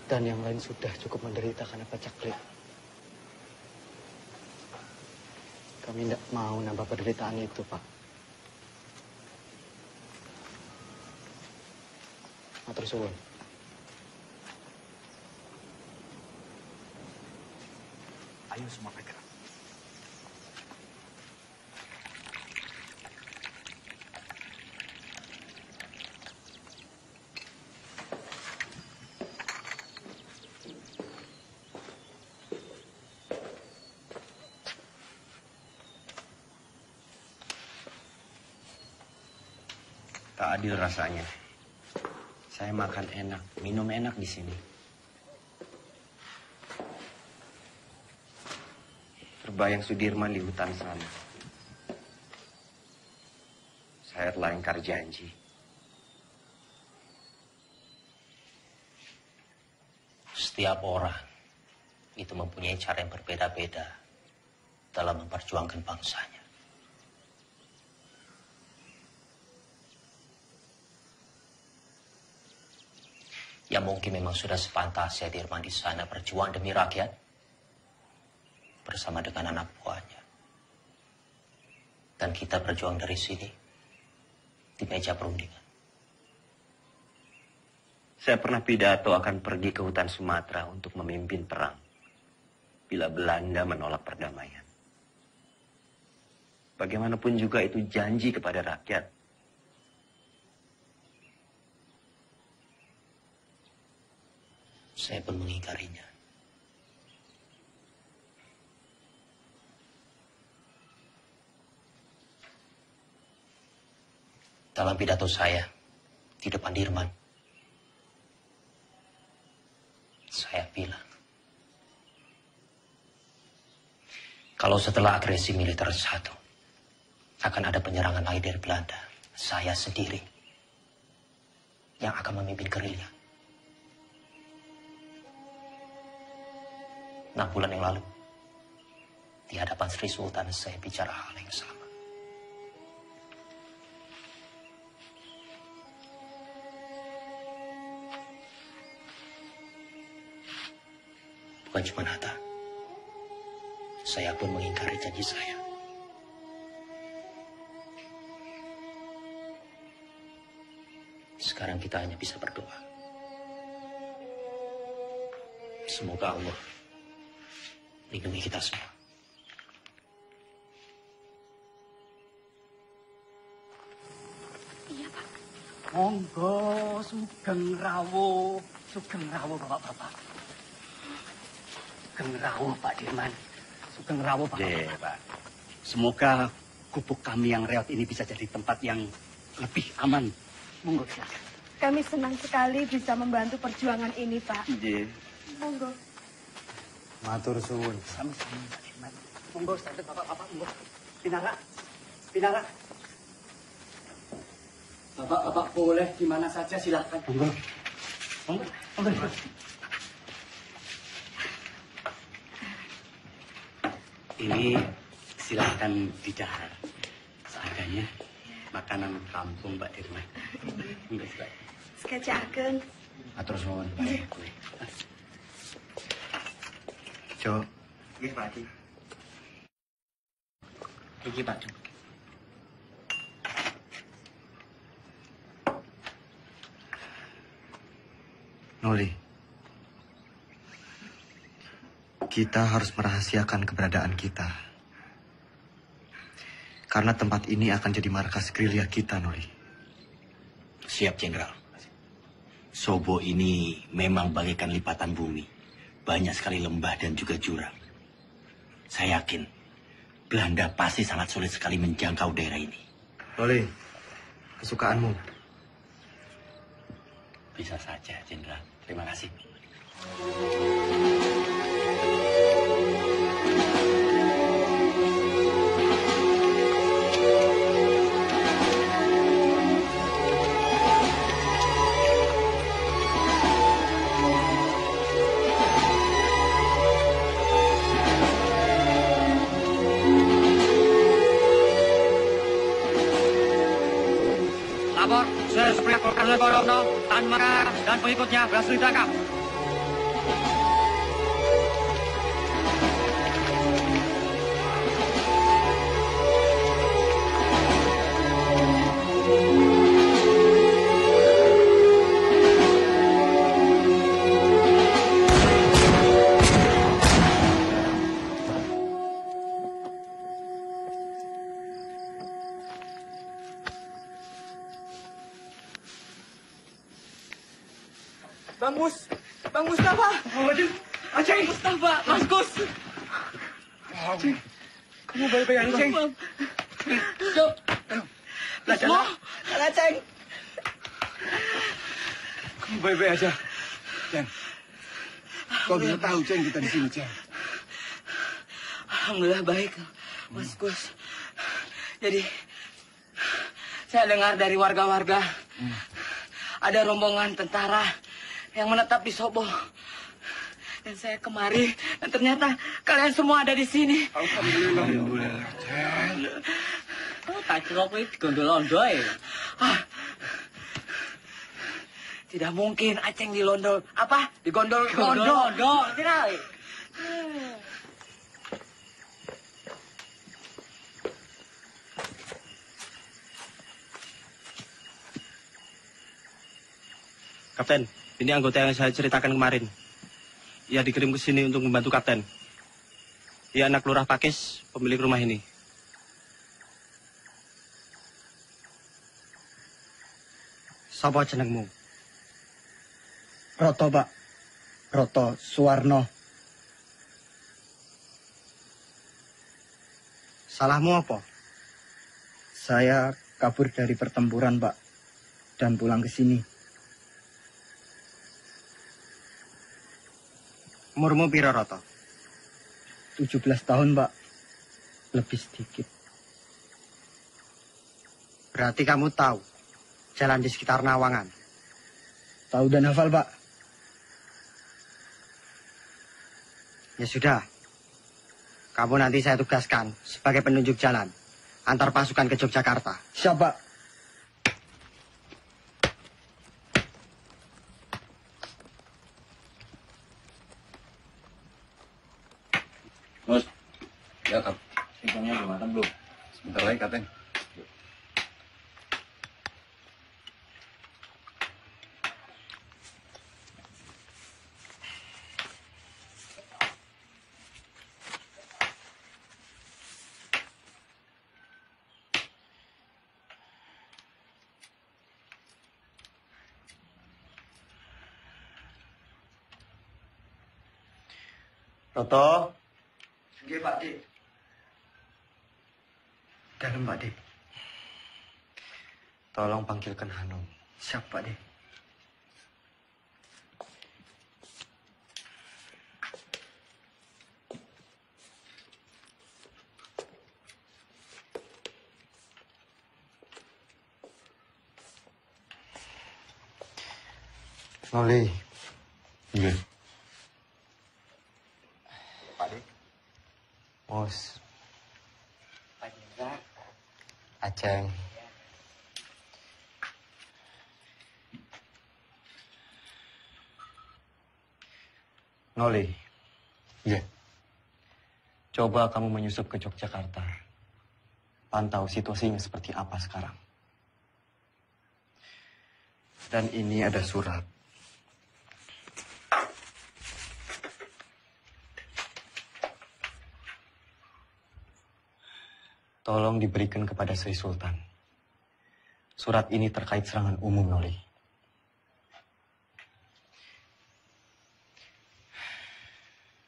dan yang lain sudah cukup menderita karena pacaklik. Kami tidak mau nambah penderitaan itu, Pak. Matur suwun. Ayo semua bergerak. Tak adil rasanya. Saya makan enak, minum enak di sini. Terbayang Sudirman di hutan sana. Saya telah ingkar janji. Setiap orang itu mempunyai cara yang berbeda-beda dalam memperjuangkan bangsanya. Ya mungkin memang sudah sepantasnya Dirman di sana berjuang demi rakyat bersama dengan anak buahnya. Dan kita berjuang dari sini di meja perundingan. Saya pernah pidato akan pergi ke hutan Sumatera untuk memimpin perang bila Belanda menolak perdamaian. Bagaimanapun juga itu janji kepada rakyat. Saya pun mengingkarinya. Dalam pidato saya di depan Dirman, saya bilang, kalau setelah agresi militer satu, akan ada penyerangan lain dari Belanda, saya sendiri yang akan memimpin gerilya. 6 bulan yang lalu, di hadapan Sri Sultan saya bicara hal yang sama. Bukan cuma Hatta, saya pun mengingkari janji saya. Sekarang kita hanya bisa berdoa. Semoga Allah lindungi kita semua. Iya, Pak. Monggo, sugeng rawuh. Sugeng rawuh, Bapak-bapak. Sugeng rawuh, Pak Dirman. Sugeng rawuh, Bapak-bapak. Pak. Semoga gubuk kami yang reot ini bisa jadi tempat yang lebih aman. Monggo, silakan. Kami senang sekali bisa membantu perjuangan ini, Pak. Monggo. Matur suwun. Sama-sama, Pak Dirman. Monggo, santai Bapak-bapak, monggo. Pinara. Pinara. Bapak-bapak boleh di mana saja, silakan. Monggo. Monggo. Monggo. Ini silakan didahar. Seadanya makanan kampung Pak Dirman. Monggo, silakan. Sekejap, Matur suwun, Pak. Jo. Nggih, Pak Haji. Iki, Pak. Noli, kita harus merahasiakan keberadaan kita. Karena tempat ini akan jadi markas gerilya kita, Noli. Siap, Jenderal. Sobo ini memang bagaikan lipatan bumi. Banyak sekali lembah dan juga jurang. Saya yakin Belanda pasti sangat sulit sekali menjangkau daerah ini. Noli, kesukaanmu. Bisa saja, Jenderal. Terima kasih. Lapor, Supriya Kolonel Gorovno, Tan Mara, dan pengikutnya berhasil ditangkap. Bang Mustafa. Aceng, Mustafa, Mas Gus. Aceng, kamu baik-baik aja, Aceng. Yuk. Semua, Aceng. Kamu baik-baik aja, Ceng. Kau bisa tahu, Ceng, kita di sini, Ceng. Alhamdulillah baik, Mas Gus. Jadi, saya dengar dari warga-warga ada rombongan tentara yang menetap di Sobo. Dan saya kemari, dan ternyata kalian semua ada di sini. Alhamdulillah, Ceng. Oh, tak kira aku digondol-londo ya. Tidak mungkin Aceng dilondol. Apa? Digondol-londo. Tidak. Kapten, ini anggota yang saya ceritakan kemarin. Ia dikirim ke sini untuk membantu Kapten. Ia anak Lurah Pakis, pemilik rumah ini. Sapa jenengmu? Roto, Pak. Roto Suwarno. Salahmu apa? Saya kabur dari pertempuran, Pak. Dan pulang ke sini. Umurmu piro, Roto? 17 tahun, Pak. Lebih sedikit. Berarti kamu tahu jalan di sekitar Nawangan? Tahu dan hafal, Pak. Ya sudah. Kamu nanti saya tugaskan sebagai penunjuk jalan antar pasukan ke Yogyakarta. Siap, Pak. Mus, ya Kap. Singkongnya udah matang belum? Sebentar lagi, Kapten. Roto. Nggih, Pak Dik. Dalam, Pak Dik. Tolong panggilkan Hanum. Siap, Pak Dik. Noli. Iya. Pak Dik. Mus. Pak Jenderal. Aceng. Noli. Iya. Coba kamu menyusup ke Yogyakarta. Pantau situasinya seperti apa sekarang. Dan ini ada surat. Tolong diberikan kepada Sri Sultan. Surat ini terkait serangan umum, Noli.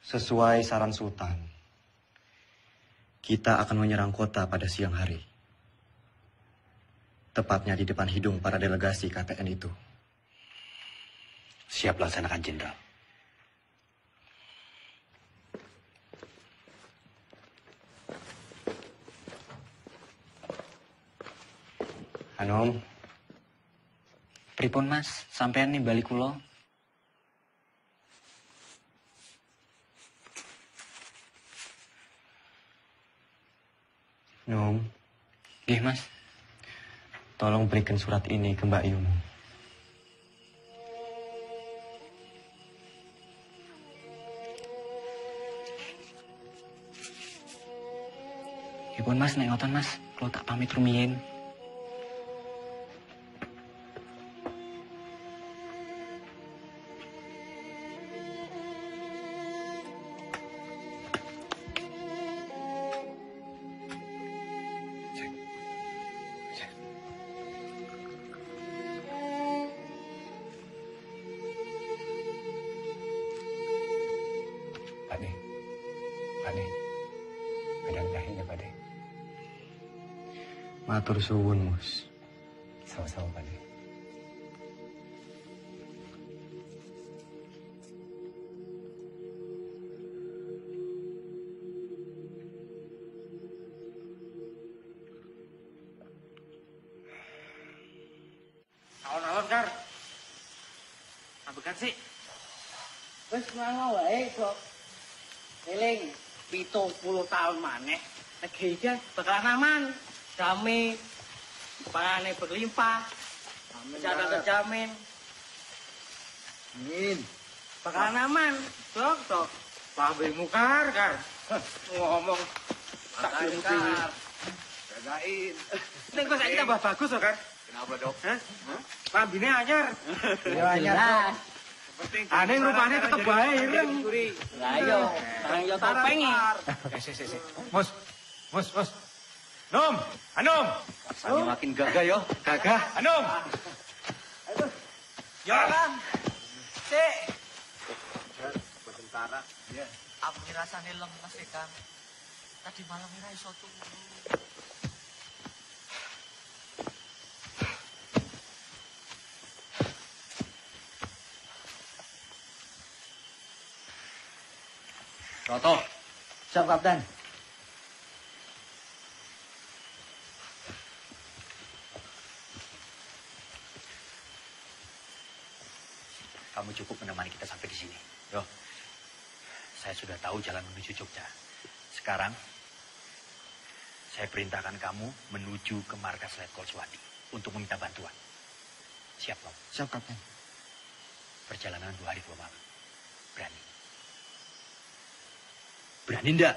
Sesuai saran Sultan, kita akan menyerang kota pada siang hari. Tepatnya di depan hidung para delegasi KTN itu. Siap laksanakan, Jenderal. Anom. Pripun Mas, sampean nih balik kula. Nom. Nggih, Mas. Tolong berikan surat ini ke Mbak Yum. Ipun Mas, nek ngoten Mas, kula tak pamit rumiyin. Matur suwun, Mus. Sama-sama, Pak De. Alon-alon, Kar. Ambekan sih. Wis mango wae kok. Eling 70 tahun maneh. Negeri iki bakalan aman. Damai, pangannya berlimpah, secara terjamin. Amin. Bakalan aman, dok. Pabemu Kar. Ngomong tak Kar. Jagain. Ini kok saya tambah bagus loh, Kar. Kenapa, Dok? Pambine anyar. Ya anyar. Aneh rupanya tetep baik. Lah iya, orang yo topengnya. Mus. Nom, Anom. Rasanya makin gagah yo. Gagah, Anom. Yo. Sik. Tentara. Iya. Aku rasane lemes e, Kang. Tadi malam ora iso turu. Roto. Siap, Kapten. Kamu cukup menemani kita sampai di sini. Yo, saya sudah tahu jalan menuju Jogja. Sekarang, saya perintahkan kamu menuju ke markas Letkol Suwadi untuk meminta bantuan. Siap, Om? Siap, Kapten. Perjalanan 2 hari 2 malam. Berani? Berani ndak?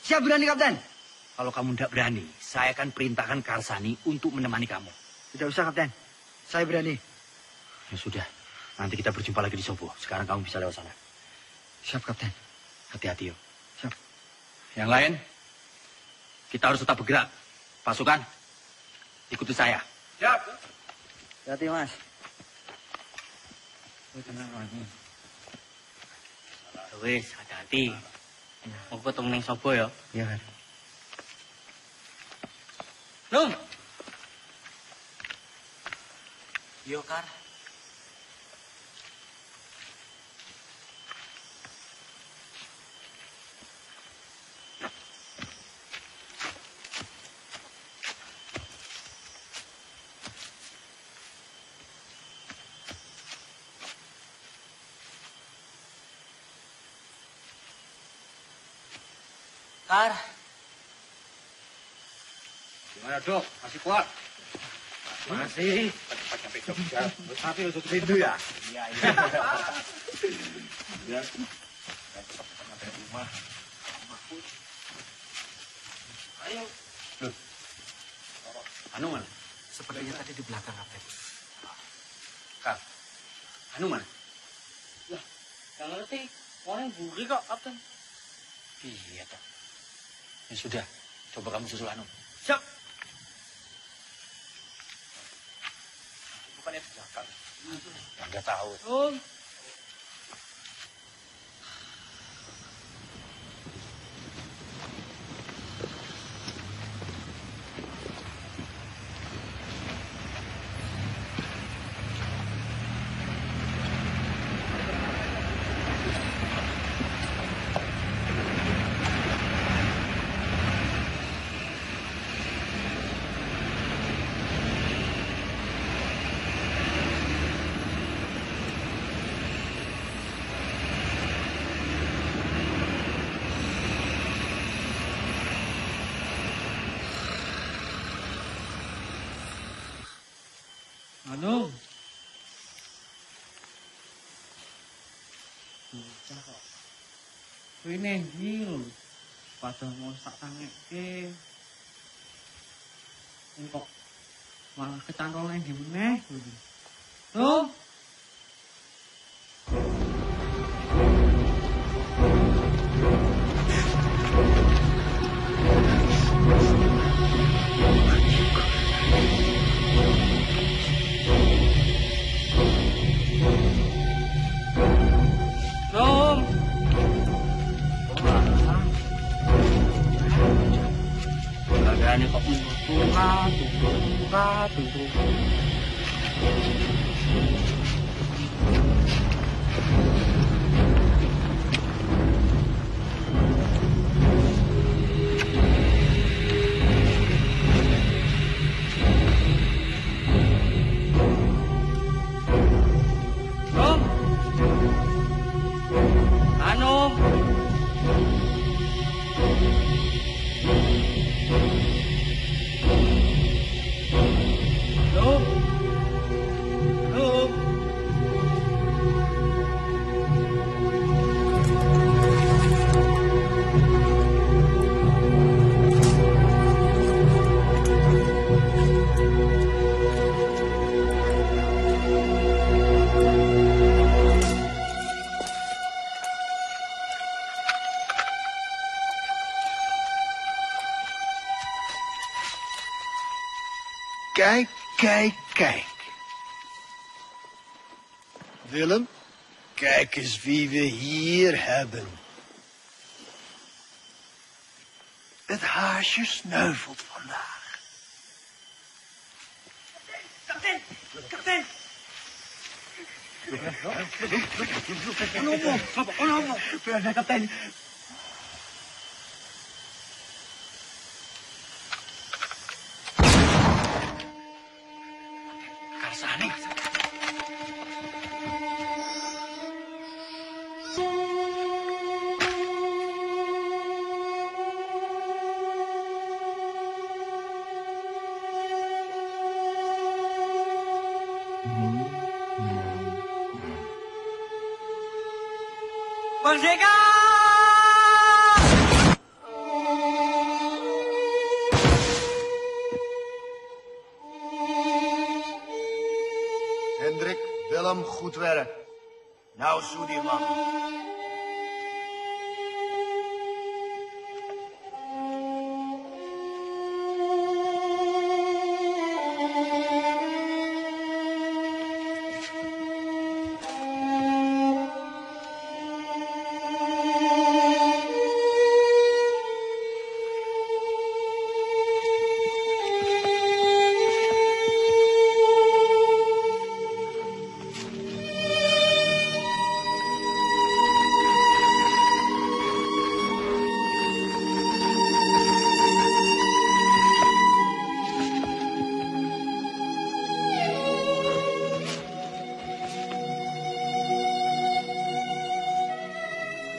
Siap, berani, Kapten. Kalau kamu ndak berani, saya akan perintahkan Karsani untuk menemani kamu. Tidak usah, Kapten. Saya berani. Ya sudah. Nanti kita berjumpa lagi di Sobo. Sekarang kamu bisa lewat sana. Siap, Kapten. Hati-hati, yo. Siap. Yang lain, kita harus tetap bergerak. Pasukan, ikuti saya. Siap. Hati, Mas. Wis, hati-hati. Mau ketemu ning Sobo ya? Iya, Kar. Num. Yo, Kar. Kar. Gimana, Dok? Masih kuat? Masih. Cepat sampai Jogja. Tapi untuk rindu ya? Iya. Ya. Cepat sampai rumah. Ayo. Loh. Anu mana? Sepertinya tadi di belakang, Kapten. Kak, Anu mana? Lah, gak ngerti. Orang buri kok, Kapten. Iya, toh. Ya sudah, coba kamu susul Anu. Siap. Bukannya di belakang. Nggak tahu. Anu. Bocah kok. Kuwi ngendi lho? Padahal mau tak tangekke. Kok malah kecantol nang ndi meneh. Loh. Ini kok tunggu. Kijk. Willem, kijk eens wie we hier hebben. Het haasje sneuvelt vandaag. Kapten! Ano? Kapten! Karsane. Merdeka! Hendrik, Willem, goed werk. Nou, Soedirman.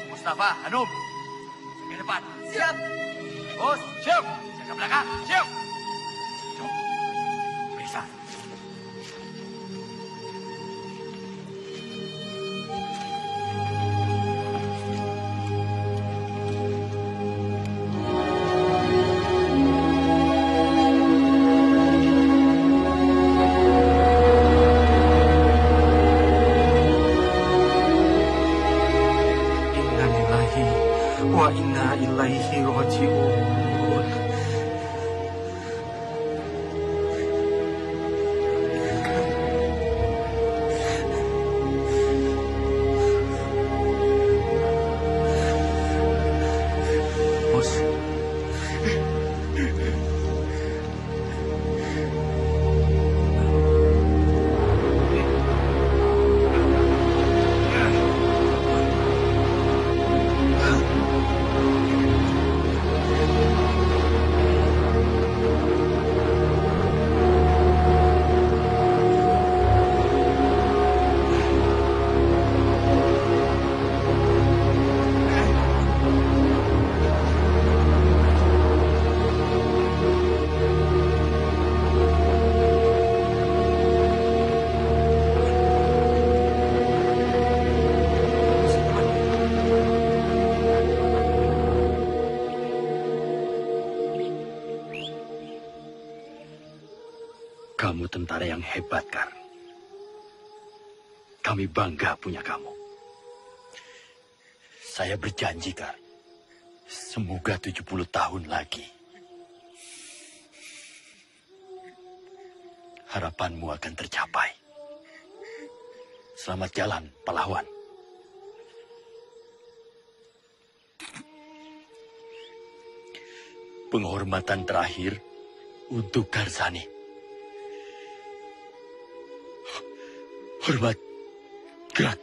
Mustafa, Hanum, ke depan. Siap. Bos, siap. Jaga belakang, siap. Periksa. Wa inna ilaihi raji'un. Kamu tentara yang hebat, Kar. Kami bangga punya kamu. Saya berjanji, Kar. Semoga 70 tahun lagi. Harapanmu akan tercapai. Selamat jalan, pahlawan. Penghormatan terakhir untuk Karsani. Hormat, gerak.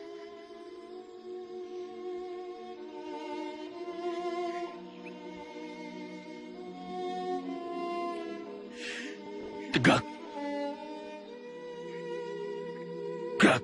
Tegak. Gerak.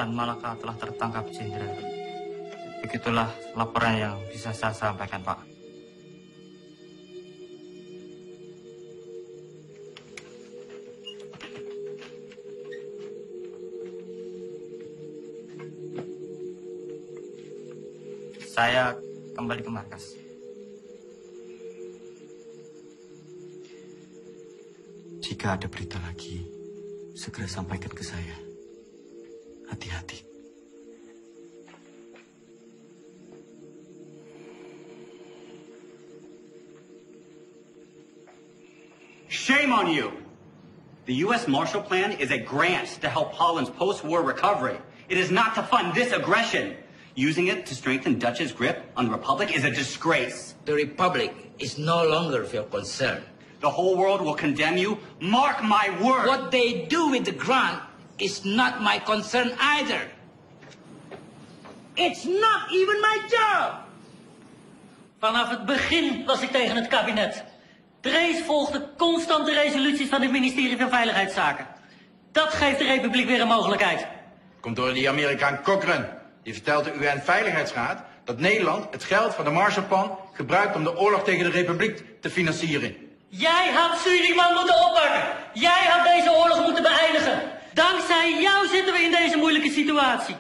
Tan Malaka telah tertangkap Jenderal. Begitulah laporan yang bisa saya sampaikan, Pak. Saya kembali ke markas. Jika ada berita lagi, segera sampaikan ke saya. Hati-hati. Shame on you! The U.S. Marshall Plan is a grant to help Holland's post-war recovery. It is not to fund this aggression. Using it to strengthen Dutch's grip on the Republic is a disgrace. The Republic is no longer of your concern. The whole world will condemn you. Mark my word! What they do with the grant is not my concern either. It's not even my job. Vanaf het begin was ik tegen het kabinet. Drees volgde constant de resoluties van het ministerie van Veiligheidszaken. Dat geeft de Republiek weer een mogelijkheid. Komt door die Amerikaan Cochrane. Die vertelt de UN-veiligheidsraad dat Nederland het geld van de Marshallplan gebruikt om de oorlog tegen de Republiek te financieren. Jij had Suriname moeten oppakken. Jij had deze oorlog moeten beëindigen. Dankzij jou zitten we in deze moeilijke situatie.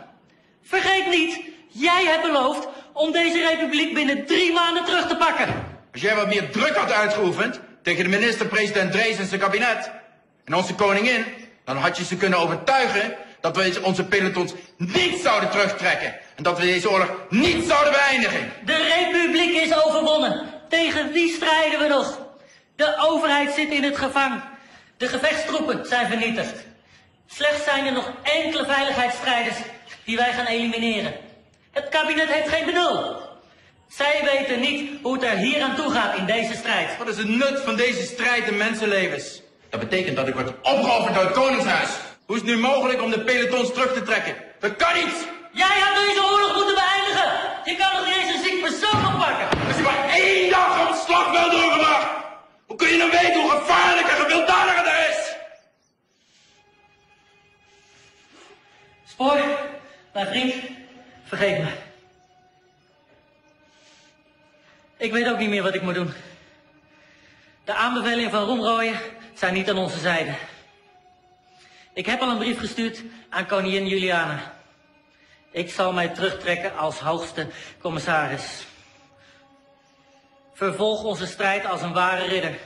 Vergeet niet, jij hebt beloofd om deze republiek binnen 3 maanden terug te pakken. Als jij wat meer druk had uitgeoefend tegen de minister-president Drees en zijn kabinet en onze koningin, dan had je ze kunnen overtuigen dat we onze pelotons niet zouden terugtrekken en dat we deze oorlog niet zouden beëindigen. De republiek is overwonnen. Tegen wie strijden we nog? De overheid zit in het gevangen. De gevechtstroepen zijn vernietigd. Slechts zijn er nog enkele veiligheidsstrijders die wij gaan elimineren. Het kabinet heeft geen benul. Zij weten niet hoe het er hier aan toe gaat in deze strijd. Wat is het nut van deze strijd in mensenlevens? Dat betekent dat ik word opgeofferd door het Koningshuis. Hoe is het nu mogelijk om de pelotons terug te trekken? Dat kan niet! Jij had deze oorlog moeten beëindigen! Je kan nog niet eens een ziek persoon oppakken! Als je maar 1 dag op het slagveld doorgebracht, hoe kun je dan weten hoe gevaarlijk en gewelddadig het er is? Spoor, mijn vriend, vergeet me. Ik weet ook niet meer wat ik moet doen. De aanbevelingen van Romrooyen zijn niet aan onze zijde. Ik heb al een brief gestuurd aan koningin Juliana. Ik zal mij terugtrekken als hoogste commissaris. Vervolg onze strijd als een ware ridder.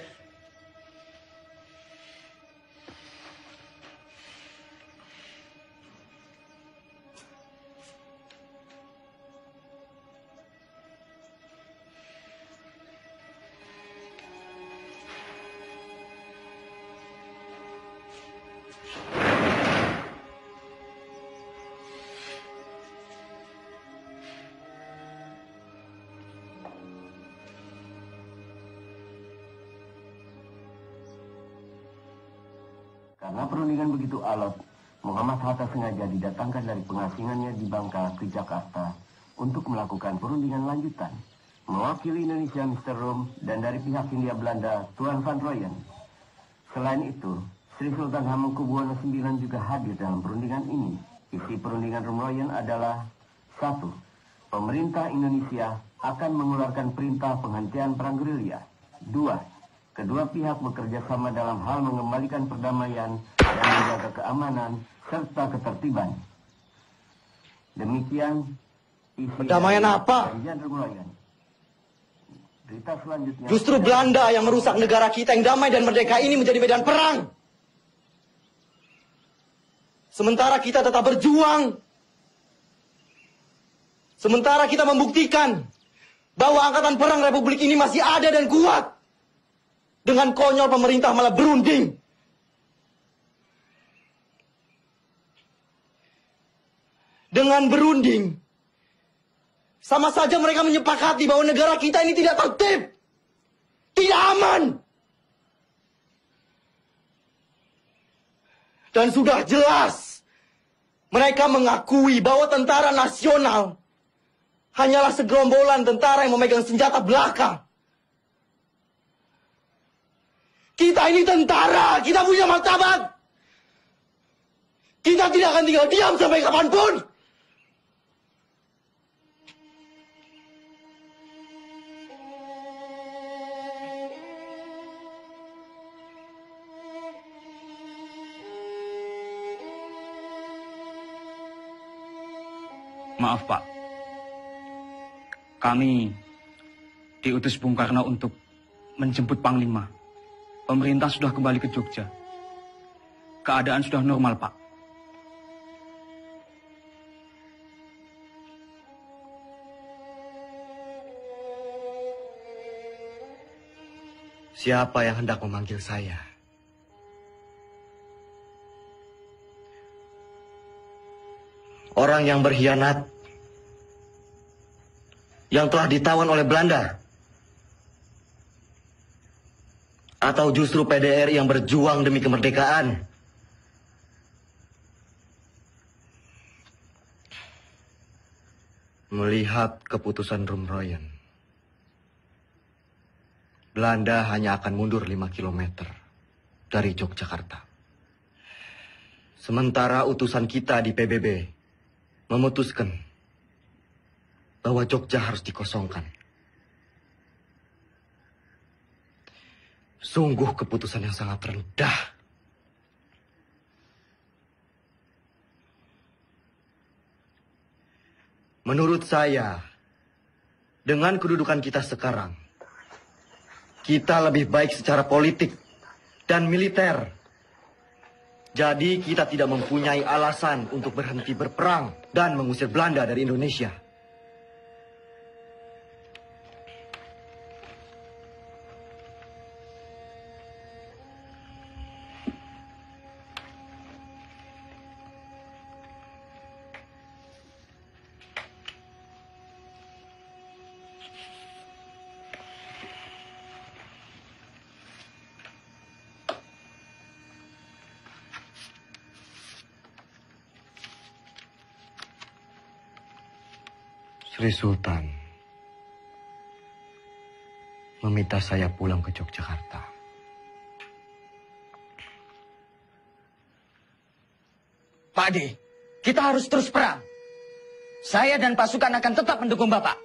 Karena perundingan begitu alot, Muhammad Hatta sengaja didatangkan dari pengasingannya di Bangka ke Jakarta untuk melakukan perundingan lanjutan. Mewakili Indonesia Mr. Rom dan dari pihak Hindia Belanda Tuan Van Rooyen. Selain itu, Sri Sultan Hamengkubuwono IX juga hadir dalam perundingan ini. Isi perundingan Rom Rooyen adalah 1. Pemerintah Indonesia akan mengeluarkan perintah penghentian perang gerilya. 2. Kedua pihak bekerja sama dalam hal mengembalikan perdamaian dan menjaga keamanan serta ketertiban. Demikian isi perdamaian apa? Perjanjian Rom Rooyen. Berita selanjutnya. Justru Belanda yang merusak negara kita yang damai dan merdeka ini menjadi medan perang. Sementara kita tetap berjuang. Sementara kita membuktikan bahwa angkatan perang Republik ini masih ada dan kuat. Dengan konyol pemerintah malah berunding. Dengan berunding, sama saja mereka menyepakati bahwa negara kita ini tidak tertib. Tidak aman. Dan sudah jelas, mereka mengakui bahwa tentara nasional hanyalah segerombolan tentara yang memegang senjata belaka. Kita ini tentara, kita punya martabat. Kita tidak akan tinggal diam sampai kapanpun. Maaf, Pak. Kami diutus Bung Karno untuk menjemput Panglima. Pemerintah sudah kembali ke Jogja. Keadaan sudah normal, Pak. Siapa yang hendak memanggil saya? Orang yang berkhianat, yang telah ditawan oleh Belanda, atau justru PDR yang berjuang demi kemerdekaan? Melihat keputusan Rom Rooyen, Belanda hanya akan mundur 5 km dari Yogyakarta. Sementara utusan kita di PBB memutuskan bahwa Jogja harus dikosongkan. Sungguh keputusan yang sangat rendah. Menurut saya, dengan kedudukan kita sekarang, kita lebih baik secara politik dan militer. Jadi kita tidak mempunyai alasan untuk berhenti berperang dan mengusir Belanda dari Indonesia. Sri Sultan meminta saya pulang ke Yogyakarta. Pak Ade, kita harus terus perang. Saya dan pasukan akan tetap mendukung Bapak.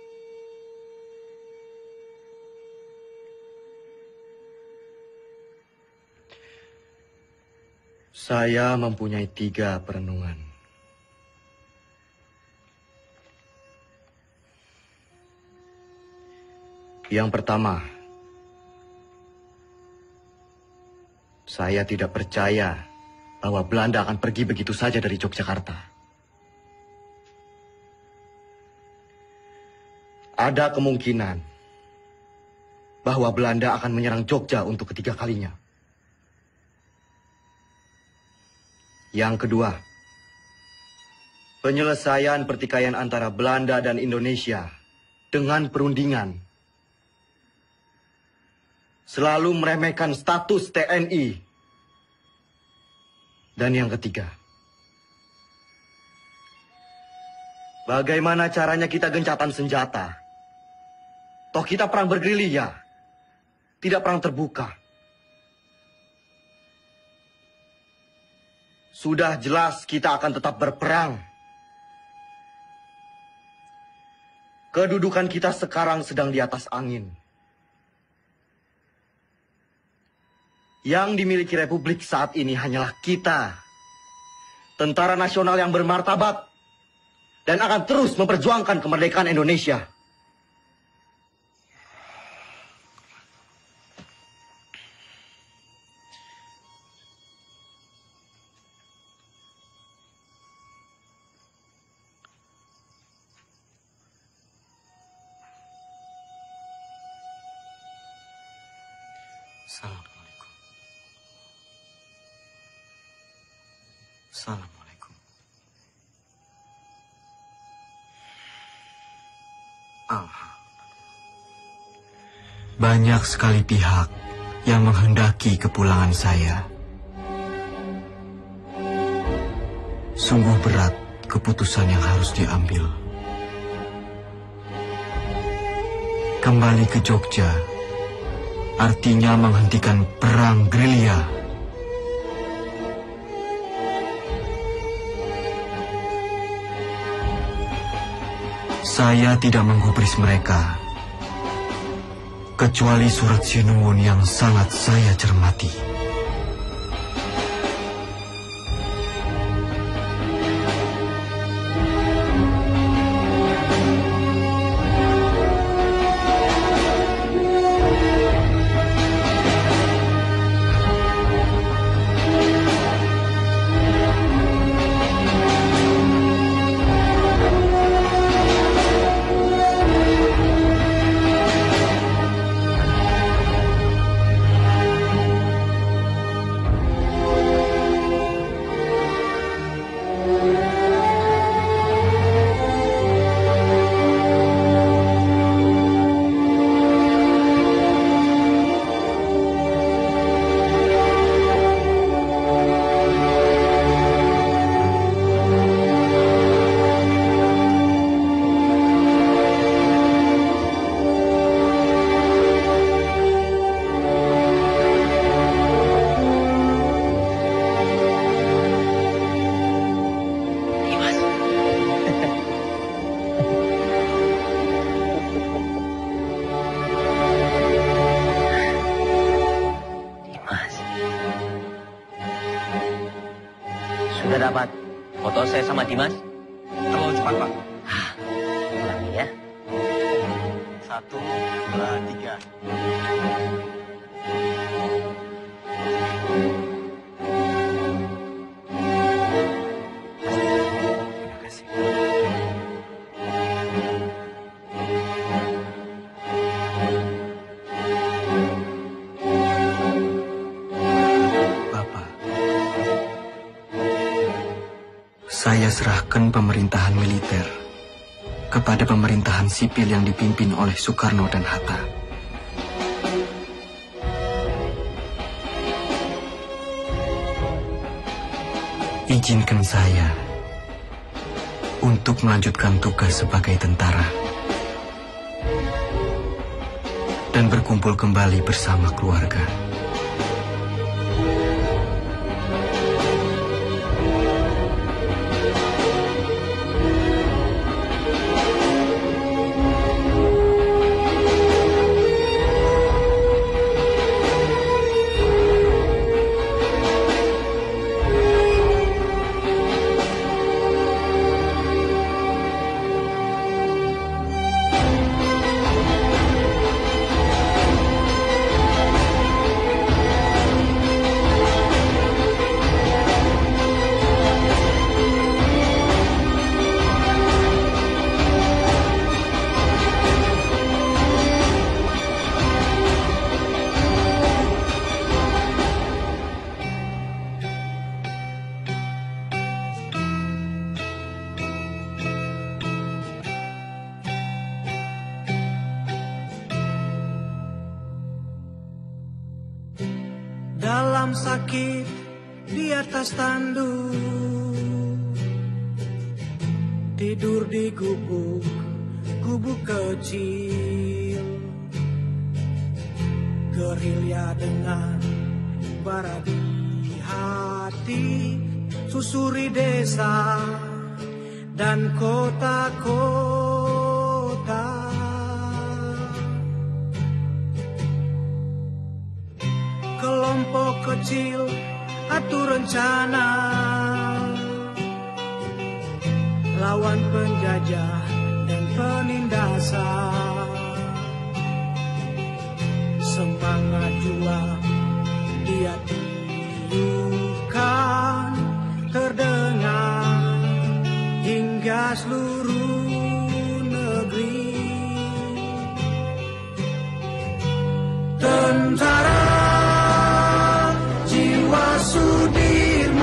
Saya mempunyai 3 perenungan. Yang pertama, saya tidak percaya bahwa Belanda akan pergi begitu saja dari Yogyakarta. Ada kemungkinan bahwa Belanda akan menyerang Jogja untuk ketiga kalinya. Yang kedua, penyelesaian pertikaian antara Belanda dan Indonesia dengan perundingan selalu meremehkan status TNI Dan yang ketiga, bagaimana caranya kita gencatan senjata? Toh kita perang bergerilya, tidak perang terbuka. Sudah jelas kita akan tetap berperang. Kedudukan kita sekarang sedang di atas angin. Yang dimiliki Republik saat ini hanyalah kita, tentara nasional yang bermartabat, dan akan terus memperjuangkan kemerdekaan Indonesia. Assalamualaikum. Assalamualaikum. Banyak sekali pihak yang menghendaki kepulangan saya. Sungguh berat keputusan yang harus diambil. Kembali ke Jogja artinya menghentikan perang gerilya. Saya tidak menggubris mereka, kecuali surat Sinuwun yang sangat saya cermati. Sudah dapat foto saya sama Dimas? Terlalu cepat, Pak. Ulangi ya. 1, 2, 3. Saya serahkan pemerintahan militer kepada pemerintahan sipil yang dipimpin oleh Soekarno dan Hatta. Izinkan saya untuk melanjutkan tugas sebagai tentara dan berkumpul kembali bersama keluarga. Dalam sakit, di atas tanduk, tidur di gubuk kecil, gerilya dengan bara di hati, susuri desa dan kota-kota. Kelompok kecil atur rencana, lawan penjajah dan penindasan. Semangat juang dia tiupkan, terdengar hingga seluruh negeri. Tentara jiwa Sudirman,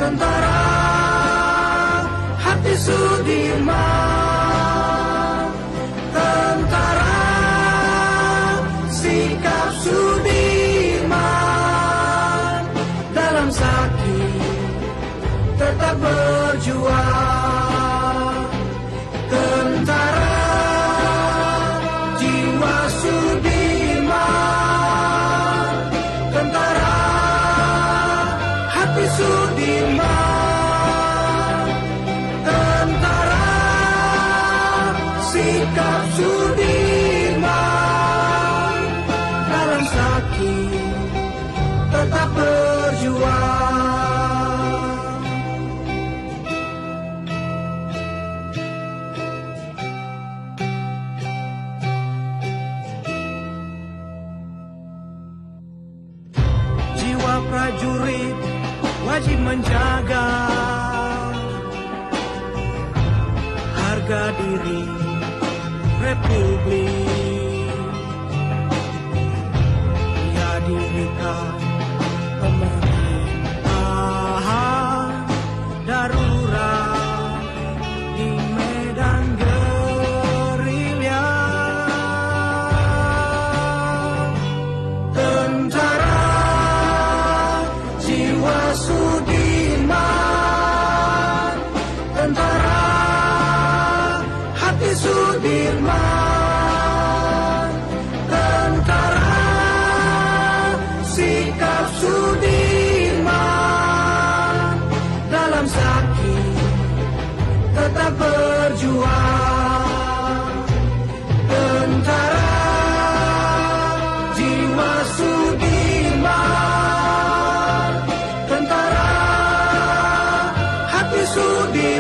tentara hati Sudirman, tentara sikap Sudirman, dalam sakit tetap berjuang. Tentara jiwa Sudirman, tentara hati Sudirman, tentara sikap Sudirman, dalam sakit tetap berjuang. Jiwa prajurit wajib menjaga harga diri Republik. Ia dirikan pemerintahan darurat di medan gerilya. Tentara jiwa Sudirman, tentara hati Sudirman, tentara sikap Sudirman, dalam sakit tetap berjuang. Tentara jiwa Sudirman, tentara hati Sudirman,